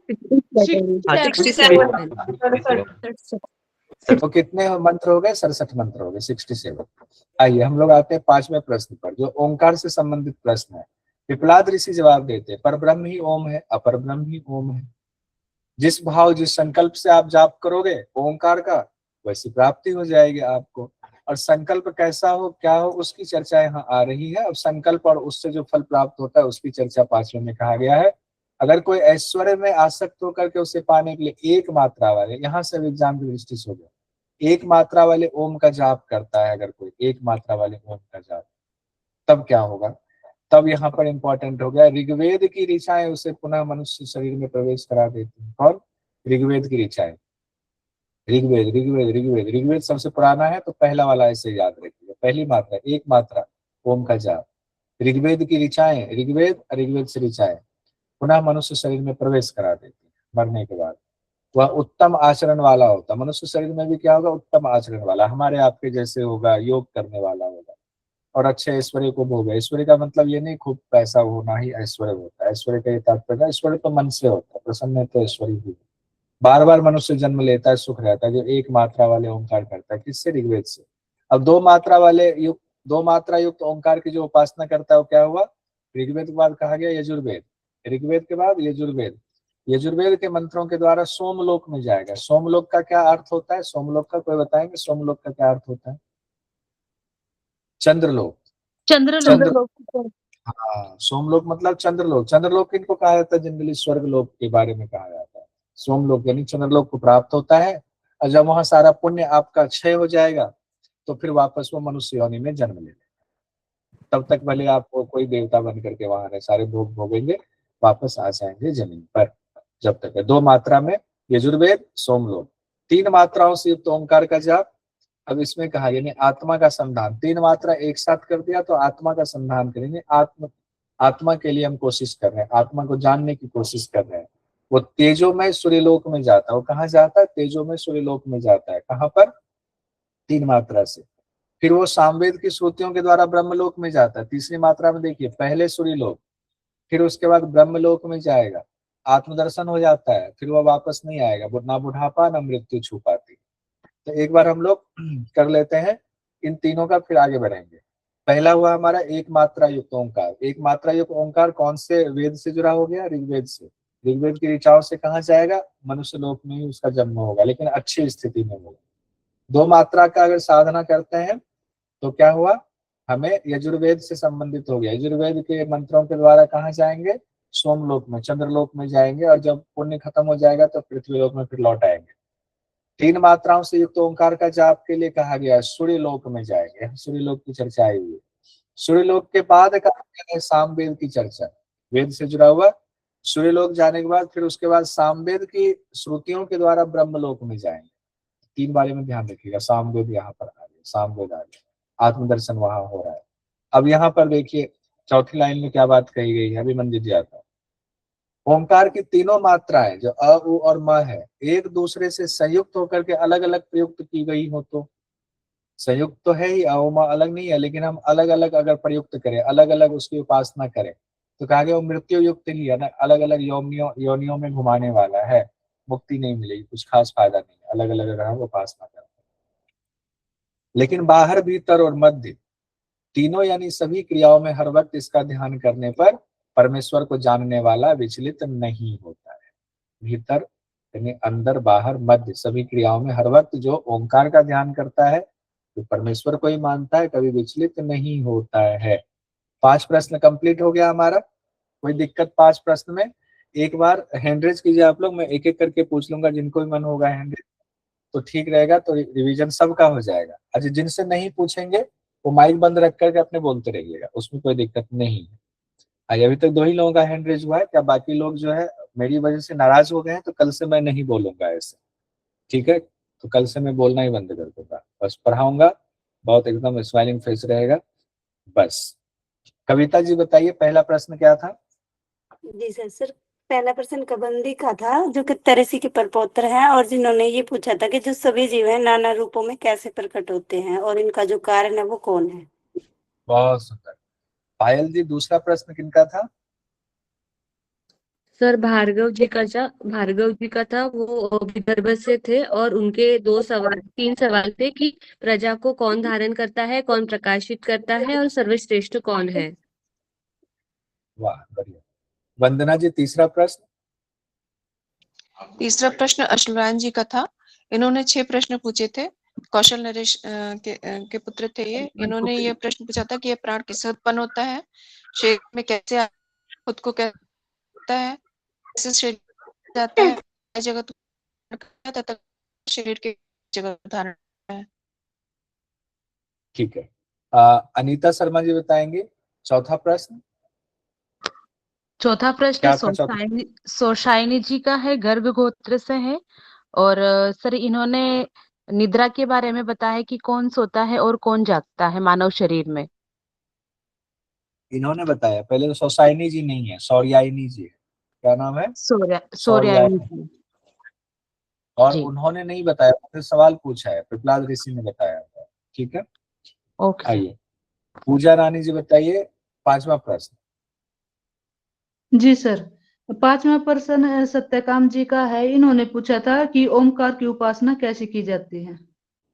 तो कितने मंत्र हो गए, 67 मंत्र हो गए, 67। आइए हम लोग आते हैं पांचवें प्रश्न पर, जो ओंकार से संबंधित प्रश्न है। पिपलाद ऋषि जवाब देते हैं, पर ब्रह्म ही ओम है, अपर ब्रह्म ही ओम है। जिस भाव जिस संकल्प से आप जाप करोगे ओंकार का, वैसी प्राप्ति हो जाएगी आपको। और संकल्प कैसा हो क्या हो उसकी चर्चा यहाँ आ रही है। अब संकल्प और उससे जो फल प्राप्त होता है उसकी चर्चा पांचवें में कहा गया है। अगर कोई ऐश्वर्य में आसक्त होकर के उसे पाने के लिए एक मात्रा वाले, यहाँ से एग्जाम की दृष्टि से हो गया, एक मात्रा वाले ओम का जाप करता है, अगर कोई एक मात्रा वाले ओम का जाप, तब क्या होगा, तब यहाँ पर इंपॉर्टेंट हो गया, ऋग्वेद की ऋचाएं उसे पुनः मनुष्य शरीर में प्रवेश करा देती हैं। कौन, ऋग्वेद की ऋचाएं। ऋग्वेद ऋग्वेद ऋग्वेद ऋग्वेद सबसे पुराना है, तो पहला वाला ऐसे याद रखिए, पहली मात्रा एक मात्रा ओम का जाप, ऋग्वेद की ऋचाएं, ऋग्वेद से ऋचाएं पुनः मनुष्य शरीर में प्रवेश करा देती है मरने के बाद। वह उत्तम आचरण वाला होता। मनुष्य शरीर में भी क्या होगा? उत्तम आचरण वाला, हमारे आपके जैसे होगा, योग करने वाला होगा और अच्छे ऐश्वर्य को भोगे। ऐश्वर्य का मतलब ये नहीं खूब पैसा होना ही ऐश्वर्य होता है। ऐश्वर्य का ये तात्पर्य, ऐश्वर्य तो मन से होता है, प्रसन्न है तो ऐश्वर्य भी। बार बार मनुष्य जन्म लेता है, सुख रहता है, जो एक मात्रा वाले ओंकार करता है। किससे? ऋग्वेद से। अब दो मात्रा युक्त ओंकार की जो उपासना करता है वो क्या हुआ? ऋग्वेद के बाद कहा गया यजुर्वेद, ऋग्वेद के बाद यजुर्वेद। यजुर्वेद के मंत्रों के द्वारा सोमलोक में जाएगा। सोमलोक का क्या अर्थ होता है? सोमलोक का कोई बताएंगे? सोमलोक का क्या अर्थ होता है? चंद्रलोक। चंद्रलोक। हाँ, सोमलोक मतलब चंद्रलोक। चंद्रलोक किनको कहा जाता है? जनरली स्वर्गलोक के बारे में कहा जाता है। सोमलोक यानी चंद्रलोक को प्राप्त होता है, और जब वहां सारा पुण्य आपका क्षय हो जाएगा तो फिर वापस वो मनुष्य योनि में जन्म ले। तब तक भले आपको कोई देवता बन करके वहां रहे, सारे भोग भोगेंगे, वापस आ जाएंगे जमीन पर। जब तक है दो मात्रा में यजुर्वेद, सोमलोक। 3 मात्राओं से युक्त ओंकार का जाप। अब इसमें कहा यानी आत्मा का संधान। 3 मात्रा एक साथ कर दिया तो आत्मा का संधान करेंगे। आत्मा के लिए हम कोशिश कर रहे हैं, आत्मा को जानने की कोशिश कर रहे हैं। वो तेजोमय सूर्यलोक में जाता है। वो कहाँ जाता है? तेजोमय सूर्यलोक में जाता है। कहाँ पर? 3 मात्रा से। फिर वो सामवेद की श्रुतियों के द्वारा ब्रह्मलोक में जाता है। तीसरी मात्रा में देखिए, पहले सूर्यलोक, फिर उसके बाद ब्रह्मलोक में जाएगा, आत्मदर्शन हो जाता है, फिर वह वापस नहीं आएगा। ना बुढ़ापा ना मृत्यु छू पाती। तो एक बार हम लोग कर लेते हैं इन तीनों का, फिर आगे बढ़ेंगे। पहला हुआ हमारा एक मात्रा युक्त ओंकार। एक मात्रा युक्त ओंकार कौन से वेद से जुड़ा हो गया? ऋग्वेद से। ऋग्वेद की ऋचाओं से कहाँ जाएगा? मनुष्य लोक में ही उसका जन्म होगा, लेकिन अच्छी स्थिति में होगा। 2 मात्रा का अगर साधना करते हैं तो क्या हुआ? हमें यजुर्वेद से संबंधित हो गया। यजुर्वेद के मंत्रों के द्वारा कहाँ जाएंगे? सोमलोक में, चंद्रलोक में जाएंगे, और जब पुण्य खत्म हो जाएगा तो पृथ्वीलोक में फिर लौट आएंगे। 3 मात्राओं से युक्त ओंकार का जाप के लिए कहा गया सूर्यलोक में जाएंगे। सूर्यलोक की चर्चा आई हुई है। सूर्यलोक के बाद कहा गया है सामवेद की चर्चा, वेद से जुड़ा हुआ। सूर्यलोक जाने के बाद फिर उसके बाद सामवेद की श्रुतियों के द्वारा ब्रह्मलोक में जाएंगे। 3 बारे में ध्यान रखिएगा। सामवेद यहाँ पर आ गया, सामवेद आ गया, आत्मदर्शन वहां हो रहा है। अब यहाँ पर देखिए चौथी लाइन में क्या बात कही गई है, अभिमन्यु जी आता है। ओंकार की तीनों मात्राएं जो अ, उ और म है, एक दूसरे से संयुक्त होकर के अलग अलग प्रयुक्त की गई हो तो संयुक्त तो है ही, अ उ म अलग नहीं है, लेकिन हम अलग अलग अगर प्रयुक्त करें, अलग अलग उसकी उपासना करें तो कहा गया वो मृत्यु युक्त ही है ना, अलग अलग योनियों में घुमाने वाला है, मुक्ति नहीं मिलेगी, कुछ खास फायदा नहीं है अलग अलग अगर हम उपासना करें। लेकिन बाहर, भीतर और मध्य तीनों यानी सभी क्रियाओं में हर वक्त इसका ध्यान करने पर परमेश्वर को जानने वाला विचलित नहीं होता है। भीतर यानी अंदर, बाहर, मध्य सभी क्रियाओं में हर वक्त जो ओंकार का ध्यान करता है तो परमेश्वर को ही मानता है, कभी विचलित नहीं होता है। 5 प्रश्न कंप्लीट हो गया हमारा। कोई दिक्कत 5 प्रश्न में? एक बार हैंड रेज कीजिए आप लोग, मैं एक एक करके पूछ लूंगा, जिनको भी मन होगा हैंड रेज तो ठीक रहेगा, तो रिवीजन सबका हो जाएगा। अच्छा, जिनसे नहीं पूछेंगे वो माइक बंद रख करके अपने बोलते रहिएगा, उसमें कोई दिक्कत नहीं है। अभी तक 2 ही लोगों का हैंड रेज हुआ है। क्या बाकी लोग जो है मेरी वजह से नाराज हो गए हैं? तो कल से मैं नहीं बोलूंगा ऐसे, ठीक है? तो कल से मैं बोलना ही बंद कर दूंगा, बस पढ़ाऊंगा, बहुत एकदम स्माइलिंग फेस रहेगा बस। कविता जी बताइए पहला प्रश्न क्या था? जी सर पहला प्रश्न कबंदी का था, जो कि तरसी के परपौत्र हैं, और जिन्होंने ये पूछा था कि जो सभी जीव हैं नाना रूपों में कैसे प्रकट होते हैं और इनका जो कारण है वो कौन है। बहुत सुंदर। पायल जी दूसरा प्रश्न किनका था? सर भार्गव जी का था, वो विदर्भ से थे और उनके 3 सवाल थे कि प्रजा को कौन धारण करता है, कौन प्रकाशित करता है और सर्वश्रेष्ठ कौन है। वाह बढ़िया। वंदना जी तीसरा प्रश्न? तीसरा प्रश्न अश्वरायण जी का था। इन्होंने 6 प्रश्न पूछे थे। कौशल नरेश के पुत्र थे ये। इन्होंने ये प्रश्न पूछा था कि ये प्राण किससे उत्पन्न होता है, शरीर में कैसे खुद को कहता है, कैसे शरीर जाता है, जगत तथा शरीर के जगत धारण है। ठीक है। अनीता शर्मा जी बताएंगे चौथा प्रश्न। चौथा प्रश्न क्या था चौथा? सोशाइनी जी का है, गर्भगोत्र से है। और सर इन्होंने निद्रा के बारे में बताया कि कौन सोता है और कौन जागता है मानव शरीर में। इन्होंने बताया। पहले तो सौसाइनी जी नहीं है, सौर्यायनी जी है। क्या नाम है? सोर्यानी सौर्यायनी। जी। और जी। उन्होंने नहीं बताया, फिर सवाल पूछा है, पिपलाद ऋषि ने बताया है। ठीक है, ओके। आइए पूजा रानी जी बताइए 5वां प्रश्न। जी सर, 5वां प्रश्न सत्यकाम जी का है। इन्होंने पूछा था कि ओमकार की उपासना कैसे की जाती है।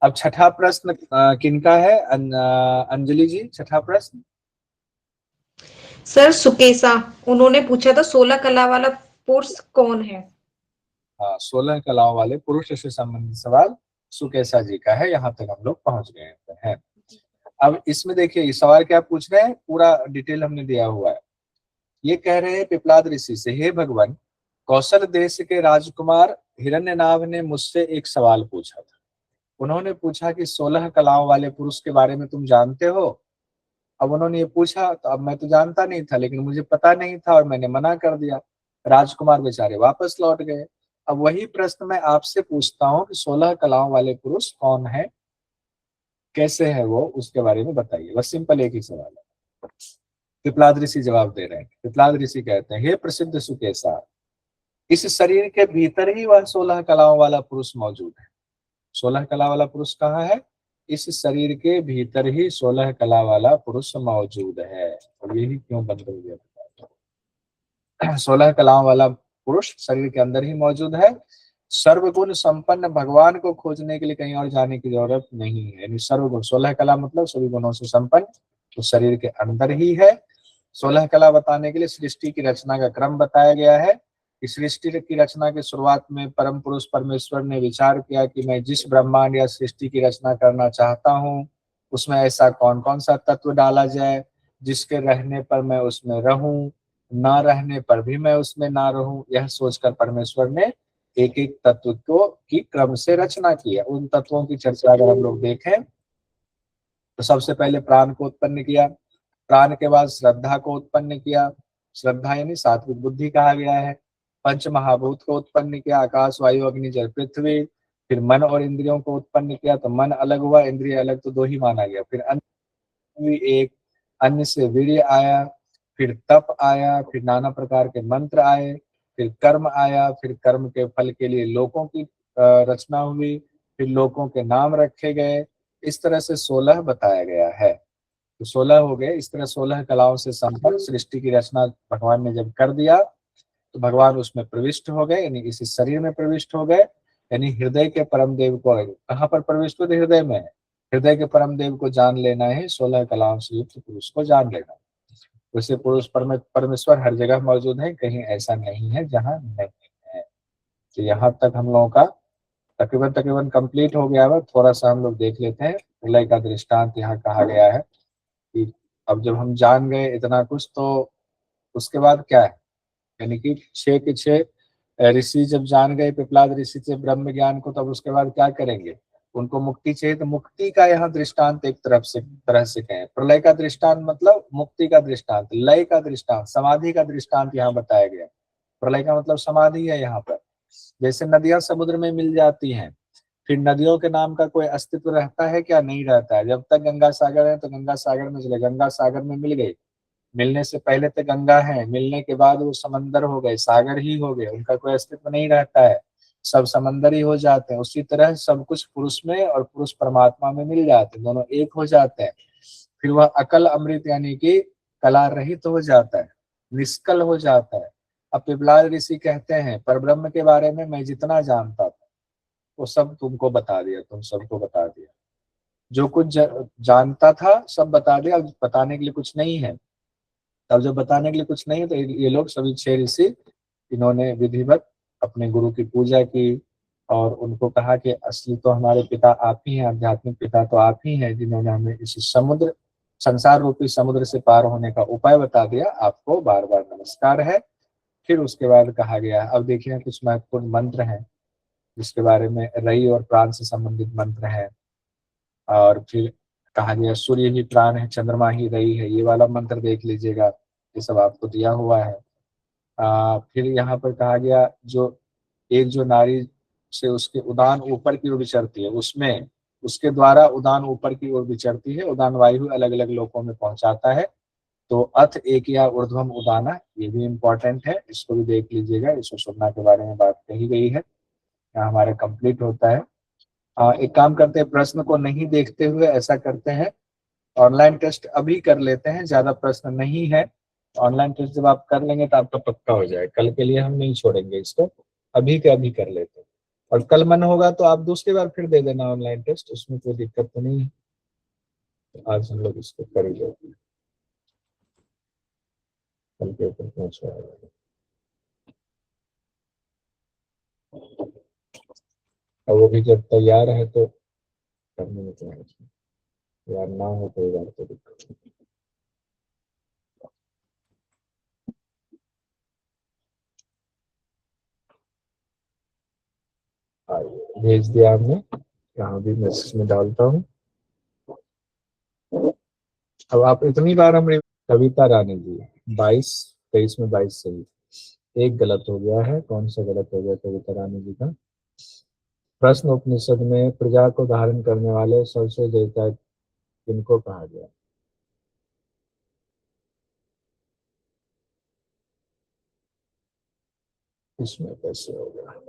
अब छठा प्रश्न किनका है? अंजलि जी, छठा प्रश्न। सर सुकेशा, उन्होंने पूछा था 16 कला वाला पुरुष कौन है। हाँ, 16 कलाओं वाले पुरुष से संबंधित सवाल सुकेशा जी का है। यहाँ तक हम लोग पहुंच गए हैं। अब इसमें देखिए ये सवाल क्या पूछ रहे हैं, पूरा डिटेल हमने दिया हुआ है। ये कह रहे हैं पिपलाद ऋषि से, हे भगवान, कौशल देश के राजकुमार हिरण्यनाभ ने मुझसे एक सवाल पूछा था। उन्होंने पूछा कि 16 कलाओं वाले पुरुष के बारे में तुम जानते हो? अब उन्होंने ये पूछा तो अब मैं तो जानता नहीं था, लेकिन मुझे पता नहीं था और मैंने मना कर दिया। राजकुमार बेचारे वापस लौट गए। अब वही प्रश्न मैं आपसे पूछता हूँ कि 16 कलाओं वाले पुरुष कौन है, कैसे है वो, उसके बारे में बताइए। बस सिंपल एक ही सवाल है। पिपलाद ऋषि जवाब दे रहे हैं। पिपलाद ऋषि कहते हैं, हे प्रसिद्ध सुकेशा, इस शरीर के भीतर ही वह 16 कलाओं वाला पुरुष मौजूद है। 16 कला वाला पुरुष कहाँ है? इस शरीर के भीतर ही 16 कला वाला पुरुष मौजूद है। और यही क्यों बंद हो गया? 16 कलाओं वाला पुरुष शरीर के अंदर ही मौजूद है। सर्वगुण संपन्न भगवान को खोजने के लिए कहीं और जाने की जरूरत नहीं है। यानी सर्वगुण, 16 कला मतलब सभी गुणों से संपन्न, तो शरीर के अंदर ही है। 16 कला बताने के लिए सृष्टि की रचना का क्रम बताया गया है। इस सृष्टि की रचना के शुरुआत में परम पुरुष परमेश्वर ने विचार किया कि मैं जिस ब्रह्मांड या सृष्टि की रचना करना चाहता हूँ उसमें ऐसा कौन कौन सा तत्व डाला जाए जिसके रहने पर मैं उसमें रहूं, ना रहने पर भी मैं उसमें ना रहूं। यह सोचकर परमेश्वर ने एक एक तत्व को की क्रम से रचना की है। उन तत्वों की चर्चा अगर हम लोग देखें तो सबसे पहले प्राण को उत्पन्न किया, प्राण के बाद श्रद्धा को उत्पन्न किया, श्रद्धा यानी सात्विक बुद्धि कहा गया है। पंच महाभूत को उत्पन्न किया, आकाश वायु अग्नि जल पृथ्वी। फिर मन और इंद्रियों को उत्पन्न किया, तो मन अलग हुआ, इंद्रिय अलग, तो दो ही माना गया। फिर अन्य एक, अन्य से वीर्य आया, फिर तप आया, फिर नाना प्रकार के मंत्र आए, फिर कर्म आया, फिर कर्म के फल के लिए लोकों की रचना हुई, फिर लोकों के नाम रखे गए। इस तरह से 16 बताया गया है। तो 16 हो गए। इस तरह 16 कलाओं से संपन्न सृष्टि की रचना भगवान ने जब कर दिया तो भगवान उसमें प्रविष्ट हो गए, यानी इसी शरीर में प्रविष्ट हो गए। यानी हृदय के परम देव को कहाँ पर प्रविष्ट हुए? हृदय में। हृदय के परम देव को जान लेना है, 16 कलाओं से युक्त पुरुष को जान लेना। वैसे पुरुष परमेश्वर हर जगह मौजूद है, कहीं ऐसा नहीं है जहाँ नहीं है। तो यहाँ तक हम लोगों का तकरीबन कंप्लीट हो गया है। थोड़ा सा हम लोग देख लेते हैं। प्रलय का दृष्टांत यहाँ कहा गया है कि अब जब हम जान गए इतना कुछ तो उसके बाद क्या है, यानी कि 6 के 6 ऋषि जब जान गए पिपलाद ऋषि से ब्रह्म ज्ञान को, तब उसके बाद क्या करेंगे? उनको मुक्ति चाहिए, तो मुक्ति का यहाँ दृष्टांत एक तरह से कहें। प्रलय का दृष्टांत मतलब मुक्ति का दृष्टांत, लय का दृष्टांत, समाधि का दृष्टांत यहाँ बताया गया। प्रलय का मतलब समाधि है। यहाँ पर जैसे नदियां समुद्र में मिल जाती हैं, फिर नदियों के नाम का कोई अस्तित्व रहता है क्या? नहीं रहता है। जब तक गंगा सागर है तो गंगा सागर में चले, गंगा सागर में मिल गई, मिलने से पहले तो गंगा है, मिलने के बाद वो समंदर हो गए, सागर ही हो गए, उनका कोई अस्तित्व नहीं रहता है, सब समंदर ही हो जाते हैं। उसी तरह सब कुछ पुरुष में और पुरुष परमात्मा में मिल जाते हैं, दोनों एक हो जाते हैं। फिर वह अकल अमृत यानी कि कला रहित हो जाता है, निष्कल हो जाता है। अब पिपलाद ऋषि कहते हैं परब्रह्म के बारे में मैं जितना जानता था वो सब तुमको बता दिया, तुम सबको बता दिया। जो कुछ जानता था सब बता दिया, अब बताने के लिए कुछ नहीं है। तब जब बताने के लिए कुछ नहीं है तो ये लोग सभी 6 ऋषि इन्होंने विधिवत अपने गुरु की पूजा की और उनको कहा कि असली तो हमारे पिता आप ही हैं, आध्यात्मिक पिता तो आप ही हैं, जिन्होंने हमें इस समुद्र, संसार रूपी समुद्र से पार होने का उपाय बता दिया। आपको बार बार नमस्कार है। फिर उसके बाद कहा गया, अब देखिए कुछ महत्वपूर्ण मंत्र हैं जिसके बारे में रई और प्राण से संबंधित मंत्र हैं। और फिर कहा गया सूर्य ही प्राण है, चंद्रमा ही रई है, ये वाला मंत्र देख लीजिएगा, ये सब आपको दिया हुआ है। फिर यहाँ पर कहा गया जो नारी से उसके उदान ऊपर की ओर विचरती है, उसमें उसके द्वारा उदान ऊपर की ओर विचरती है, उदान वायु अलग अलग लोकों में पहुंचाता है। तो अथ एक या ऊर्ध्वम उदाना, ये भी इम्पोर्टेंट है, इसको भी देख लीजिएगा। इसको सुनना के बारे में बात कही गई है। यहाँ हमारा कंप्लीट होता है। एक काम करते हैं, प्रश्न को नहीं देखते हुए ऐसा करते हैं, ऑनलाइन टेस्ट अभी कर लेते हैं, ज्यादा प्रश्न नहीं है। ऑनलाइन टेस्ट जब आप कर लेंगे तो आपका पक्का हो जाएगा, कल के लिए हम नहीं छोड़ेंगे इसको, अभी के अभी कर लेते हैं। और कल मन होगा तो आप दूसरी बार फिर दे देना ऑनलाइन टेस्ट, उसमें कोई दिक्कत तो नहीं है। तो आज हम लोग इसको कर ही लेते हैं, कल के ऊपर पहुंचवाएगा। और वो भी जब तैयार है तो करने में क्या है, तैयार ना हो तो बार तो दिक्कत नहीं। भेज दिया हमने, यहाँ भी मैसेज में डालता हूँ। अब आप इतनी बार हम कविता रानी जी 22 23 में 22 सही, एक गलत हो गया है। कौन सा गलत हो गया कविता रानी जी का? प्रश्न उपनिषद में प्रजा को धारण करने वाले सबसे देवता किनको कहा गया? इसमें कैसे हो गया?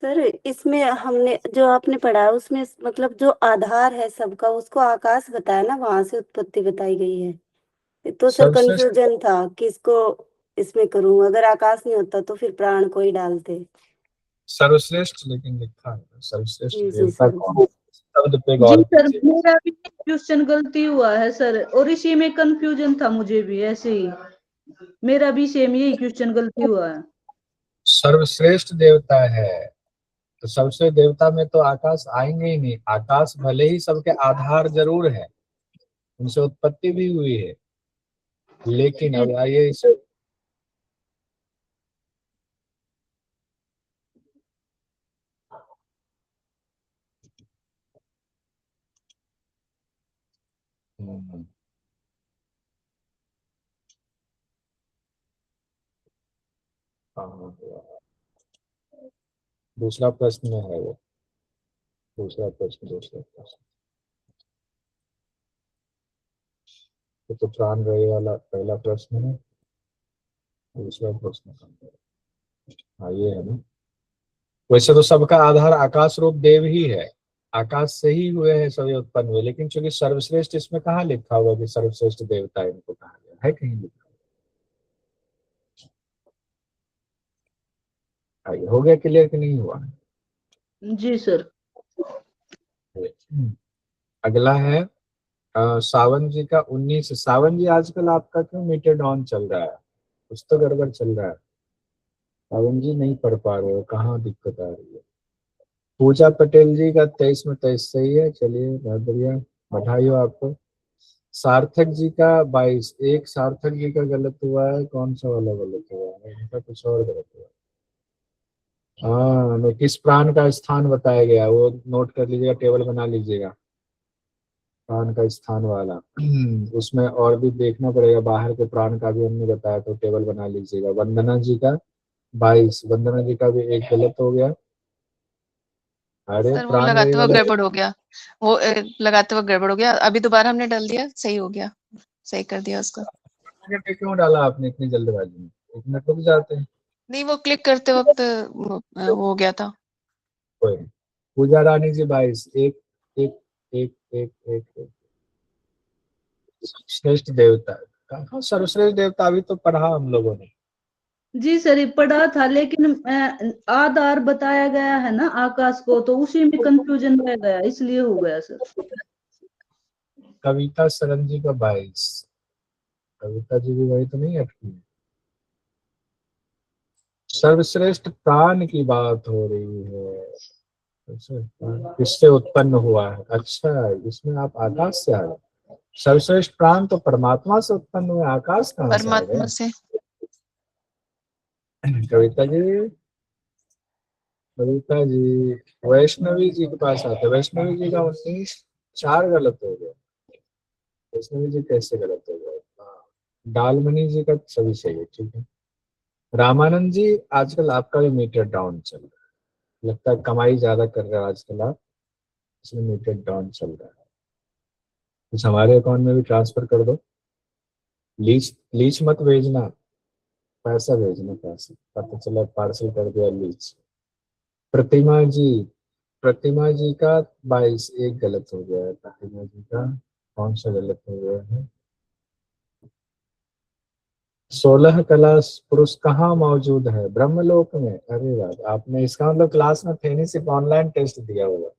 सर इसमें हमने जो आपने पढ़ा उसमें मतलब जो आधार है सबका उसको आकाश बताया ना, वहां से उत्पत्ति बताई गई है। तो सर सर्वश्रेष्ठ कंफ्यूजन था किसको इसमें करूं, अगर आकाश नहीं होता तो फिर प्राण को ही डालते। सर्वश्रेष्ठ लेकिन लिखा है, सर्वश्रेष्ठ जी देवता सर। कौन? शब्द पे जी गौर सर, कीजिए। मेरा भी क्वेश्चन गलती हुआ है सर, और इसी में कंफ्यूजन था मुझे भी ऐसे ही, मेरा भी सेम यही क्वेश्चन गलती हुआ है। सर्वश्रेष्ठ देवता है तो सबसे देवता में तो आकाश आएंगे ही नहीं। आकाश भले ही सबके आधार जरूर है, उनसे उत्पत्ति भी हुई है, लेकिन अब आइए इसे दूसरा प्रश्न में है वो, दूसरा प्रश्न तो प्राण रहे वाला पहला प्रश्न है, दूसरा प्रश्न हाँ ये है ना। वैसे तो सबका आधार आकाश रूप देव ही है, आकाश से ही हुए हैं सभी उत्पन्न हुए, लेकिन चूंकि सर्वश्रेष्ठ इसमें कहाँ लिखा हुआ कि सर्वश्रेष्ठ देवता इनको कहा गया है? कहीं लिखा है? हो गया क्लियर कि नहीं हुआ? जी सर। अगला है सावन जी का 19। सावन जी आजकल आपका क्यों मीटर डाउन चल रहा है? कुछ तो गड़बड़ चल रहा है। सावन जी नहीं पढ़ पा रहे हो, कहाँ दिक्कत आ रही है? पूजा पटेल जी का 23 में 23 सही है, चलिए बहुत बढ़िया, बधाई हो आपको। सार्थक जी का 22, एक सार्थक जी का गलत हुआ है, कौन सा वाला गलत हुआ है? इनका कुछ और गलत हुआ है। हाँ, किस प्राण का स्थान बताया गया वो नोट कर लीजिएगा, टेबल बना लीजिएगा, प्राण का स्थान वाला। उसमें और भी देखना पड़ेगा, बाहर के प्राण का भी हमने बताया, तो टेबल बना लीजिएगा। वंदना जी का 22, वंदना जी का भी एक गलत हो गया। अरे सर वो प्राण रही लगाते वक्त वाला गड़बड़ हो गया, वो लगाते वक्त गड़बड़ हो गया, अभी दोबारा हमने डाल दिया, सही हो गया, सही कर दिया उसको। क्यों डाला आपने इतनी जल्दबाजी में? 1 मिनट रुक जाते हैं। नहीं वो क्लिक करते वक्त वो हो गया था। कोई नहीं। पूजा रानी जी 22, एक एक एक एक एक, एक। श्रेष्ठ देवता, कहाँ सर्वश्रेष्ठ देवता? अभी तो पढ़ा हम लोगों ने। जी सर, ये पढ़ा था लेकिन आधार बताया गया है ना आकाश को, तो उसी में कंफ्यूजन रह गया, इसलिए हो गया सर। कविता सरन जी का 22, कविता जी भी वही तो नहीं अटकी? सर्वश्रेष्ठ प्राण की बात हो रही है, किससे उत्पन्न हुआ है? अच्छा, इसमें आप आकाश से आ गए। सर्वश्रेष्ठ प्राण तो परमात्मा से उत्पन्न हुए, आकाश कहाँ से आ परमात्मा गए? से। कविता जी, कविता जी वैष्णवी जी के पास आते। वैष्णवी जी का 19 4 गलत हो गया। वैष्णवी जी कैसे गलत हो गया? डालमणि जी का सभी सही है, ठीक है। रामानंद जी आजकल आपका भी मीटर डाउन चल रहा है, लगता है कमाई ज्यादा कर रहे हो आजकल आप, इसमें मीटर डाउन चल रहा है। कुछ हमारे अकाउंट में भी ट्रांसफर कर दो। लीच लीच मत भेजना, पैसा भेजना, पैसा। पता चला पार्सल कर दिया लीच। प्रतिमा जी का 22 एक गलत हो गया है। प्रतिमा जी का कौन सा गलत हो गया है? 16 कला पुरुष कहाँ मौजूद है? ब्रह्मलोक में। अरे वाह, आपने इसका मतलब क्लास में थे नहीं, सिर्फ ऑनलाइन टेस्ट दिया होगा।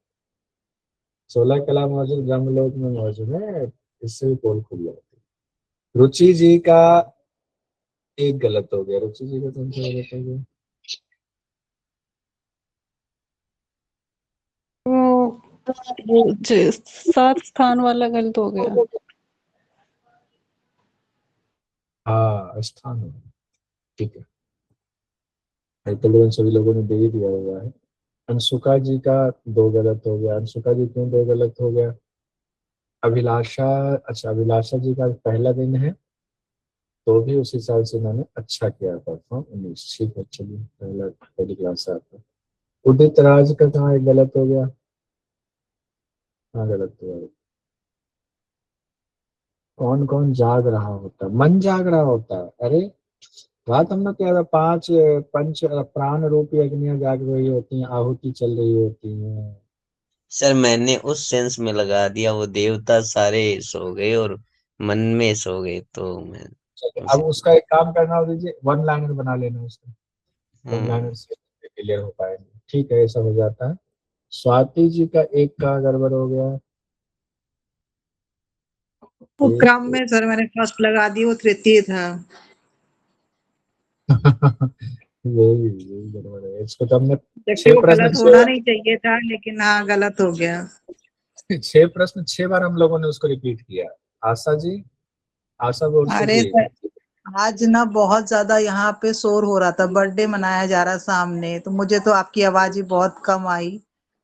16 कला मौजूद ब्रह्मलोक में मौजूद है, इससे भी पोल खुल जाती है। रुचि जी का एक गलत हो गया। रुचि जी का कौन सा गलत हो गया? वो 7 स्थान वाला गलत हो गया। हाँ, स्थान है। ठीक है, तकरीबन सभी लोगों ने दे ही दिया हुआ है। अंशुका जी का 2 गलत हो गया। अंशुका जी क्यों 2 गलत हो गया? अभिलाषा, अच्छा अभिलाषा जी का पहला दिन है तो भी उस हिसाब से उन्होंने अच्छा किया परफॉर्म 19। ठीक है, चलिए पहली क्लास से आता। उदित राज का कहाँ एक गलत हो गया? हाँ गलत हो गया। कौन कौन जाग रहा होता? मन जाग रहा होता है। अरे बात हम लोग क्या था, 5 पंच प्राण रूपी अग्नियां जाग रही होती हैं, आहुति चल रही होती है। सर मैंने उस सेंस में लगा दिया, वो देवता सारे सो गए और मन में सो गए, तो मैं अब उसका एक काम करना हो दीजिए, 1 लाइनर बना लेना उसका। 1 लाइनर से क्लियर हो पाएगा। ठीक है, ऐसा हो जाता है। स्वाति जी का एक का गड़बड़ हो गया। वो क्रम में सर मैंने फर्स्ट लगा दी, वो तृतीय था। यही गड़बड़ है। इसको तो हमने जबकि वो गलत होना नहीं चाहिए था, लेकिन हाँ गलत हो गया। 6 प्रश्न 6 बार हम लोगों ने उसको रिपीट किया। आशा जी, आशा बोल अरे सर, आज ना बहुत ज्यादा यहाँ पे शोर हो रहा था, बर्थडे मनाया जा रहा सामने, तो मुझे तो आपकी आवाज ही बहुत कम आई,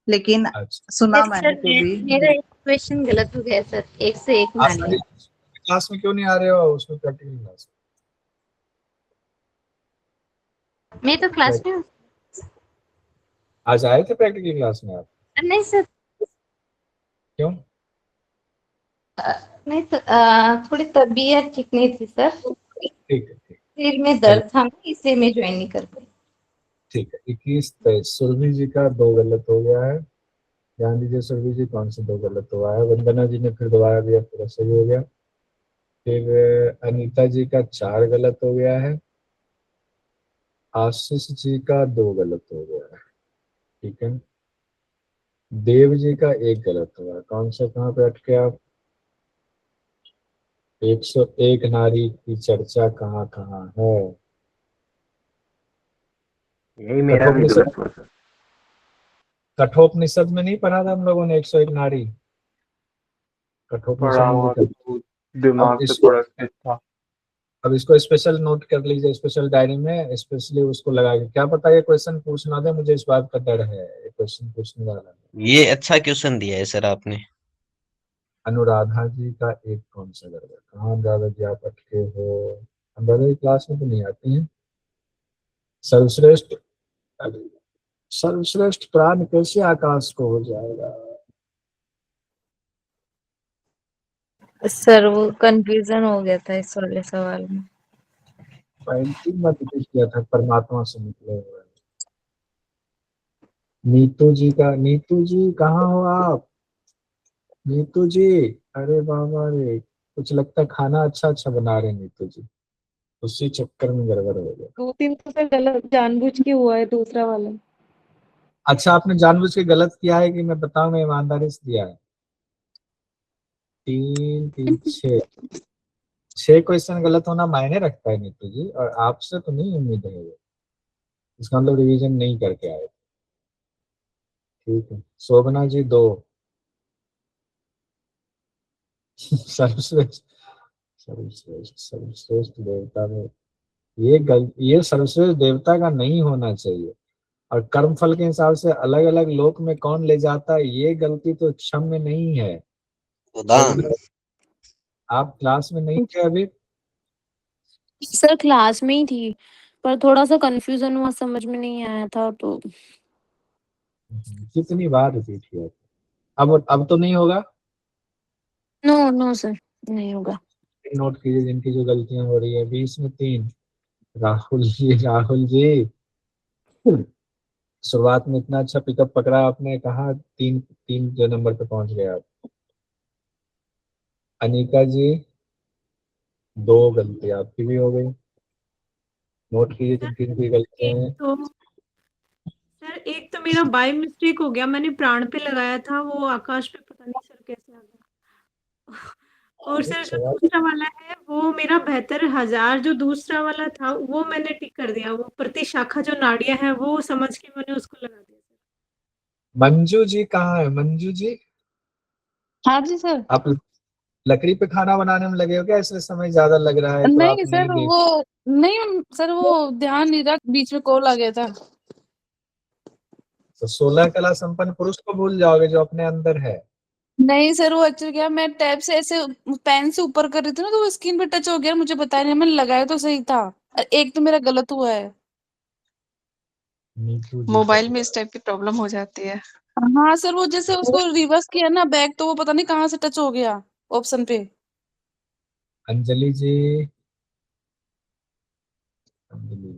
लेकिन सुना मैंने तो भी। मेरा एक क्वेश्चन गलत हो गया सर, 1 से 1 मान लिया। क्लास में क्यों नहीं आ रहे हो? उसमें प्रैक्टिकल क्लास। मैं तो क्लास में हूँ। आज आए थे प्रैक्टिकल क्लास में आप? नहीं सर। क्यों? नहीं तो थोड़ी तबीयत ठीक नहीं थी सर। ठीक है, सिर में दर्द था, इसलिए मैं ज्वाइन नहीं कर पाई। ठीक है। 21 23 सुरभि जी का 2 गलत हो गया है। ध्यान दीजिए, सुरभि जी कौन से 2 गलत हुआ है? वंदना जी ने फिर दोबारा दिया, पूरा सही हो गया। फिर अनीता जी का 4 गलत हो गया है। आशीष जी का 2 गलत हो गया है। ठीक है, देव जी का 1 गलत हुआ। कौन सा, कहाँ पे अटके आप? 101 नारी की चर्चा कहाँ कहाँ है? यही मेरा भी गलत हुआ सर। कठोपनिषद में नहीं पढ़ा था हम लोगों ने 101 नारी? पढ़ा हुआ तो दिमाग से थोड़ा स्किप था। अब इसको स्पेशल नोट कर लीजिए, स्पेशल डायरी में स्पेशली उसको लगा के। क्या पता ये क्वेश्चन पूछना दे, मुझे इस बात का डर है, ये क्वेश्चन पूछने वाला। ये अच्छा क्वेश्चन दिया है सर आपने। अनुराधा जी का 1 कौन सा गड़बड़? कहाँ अनुराधा जी आप अटके हो? अनुराधा जी क्लास में तो नहीं आती हैं। सर्वश्रेष्ठ, सर्वश्रेष्ठ प्राण कैसे आकाश को हो जाएगा? सर वो कंफ्यूजन हो गया था इस वाले सवाल में। पेंटिंग में किया था, परमात्मा से निकले हुए। नीतू जी का, नीतू जी कहाँ हो आप? नीतू जी, अरे बाबा रे, कुछ लगता है खाना अच्छा अच्छा बना रहे नीतू जी, उसी चक्कर में गड़बड़ हो गया। 2-3 तो सर गलत जानबूझ के हुआ है, दूसरा वाला। अच्छा, आपने जानबूझ के गलत किया है कि मैं बताऊं? मैं ईमानदारी से दिया है। 3 3 6 क्वेश्चन गलत होना मायने रखता है नीतू जी, और आपसे तो नहीं उम्मीद है ये। इसका मतलब रिवीजन नहीं करके आए। ठीक है, शोभना जी 2। सर्वश्रेष्ठ, सर्वश्रेष्ठ सर्वश्रेष्ठ देवता में ये सर्वश्रेष्ठ देवता का नहीं होना चाहिए। और कर्मफल के हिसाब से अलग अलग लोक में कौन ले जाता है, ये गलती तो क्षम्य नहीं है। आप क्लास में नहीं थे अभी? सर क्लास में ही थी, पर थोड़ा सा कंफ्यूजन हुआ, समझ में नहीं आया था तो। कितनी बार रिपीट किया? अब तो नहीं होगा? नो नो सर, नहीं होगा। नोट कीजिए जिनकी जो गलतियां हो रही है। 20 में 3। राहुल जी, राहुल जी शुरुआत में इतना अच्छा पिकअप पकड़ा आपने, कहाँ तीन तीन जो नंबर पे पहुंच गए आप। अनिका जी 2 गलती आपकी भी हो गई, नोट कीजिए किन किन की गलतियां हैं। एक तो मेरा बाय मिस्टेक हो गया, मैंने प्राण पे लगाया था, वो आकाश पे पता नहीं सर कैसे आ गया। और सर जो दूसरा वाला है वो मेरा 72,000 जो दूसरा वाला था वो मैंने टिक कर दिया, वो प्रतिशाखा जो नाड़ियां है वो समझ के मैंने उसको लगा दिया। मंजू जी कहाँ है? मंजू जी हाँ जी सर। आप लकड़ी पे खाना बनाने में लगे हो क्या? इसलिए समय ज्यादा लग रहा है तो नहीं आप सर नहीं वो नहीं सर वो ध्यान नहीं रहा, बीच में कॉल आ गया था। तो 16 कला संपन्न पुरुष को भूल जाओगे जो अपने अंदर है। नहीं सर वो एक्चुअली क्या, मैं टैब से ऐसे पेन से ऊपर कर रही थी ना, तो वो स्क्रीन पे टच हो गया, मुझे पता नहीं, मैंने लगाया तो सही था। एक तो मेरा गलत हुआ है। मोबाइल में इस टाइप की प्रॉब्लम हो जाती है। हाँ सर वो जैसे उसको रिवर्स किया ना बैक, तो वो पता नहीं कहाँ से टच हो गया ऑप्शन पे। अंजलि जी, अंजलि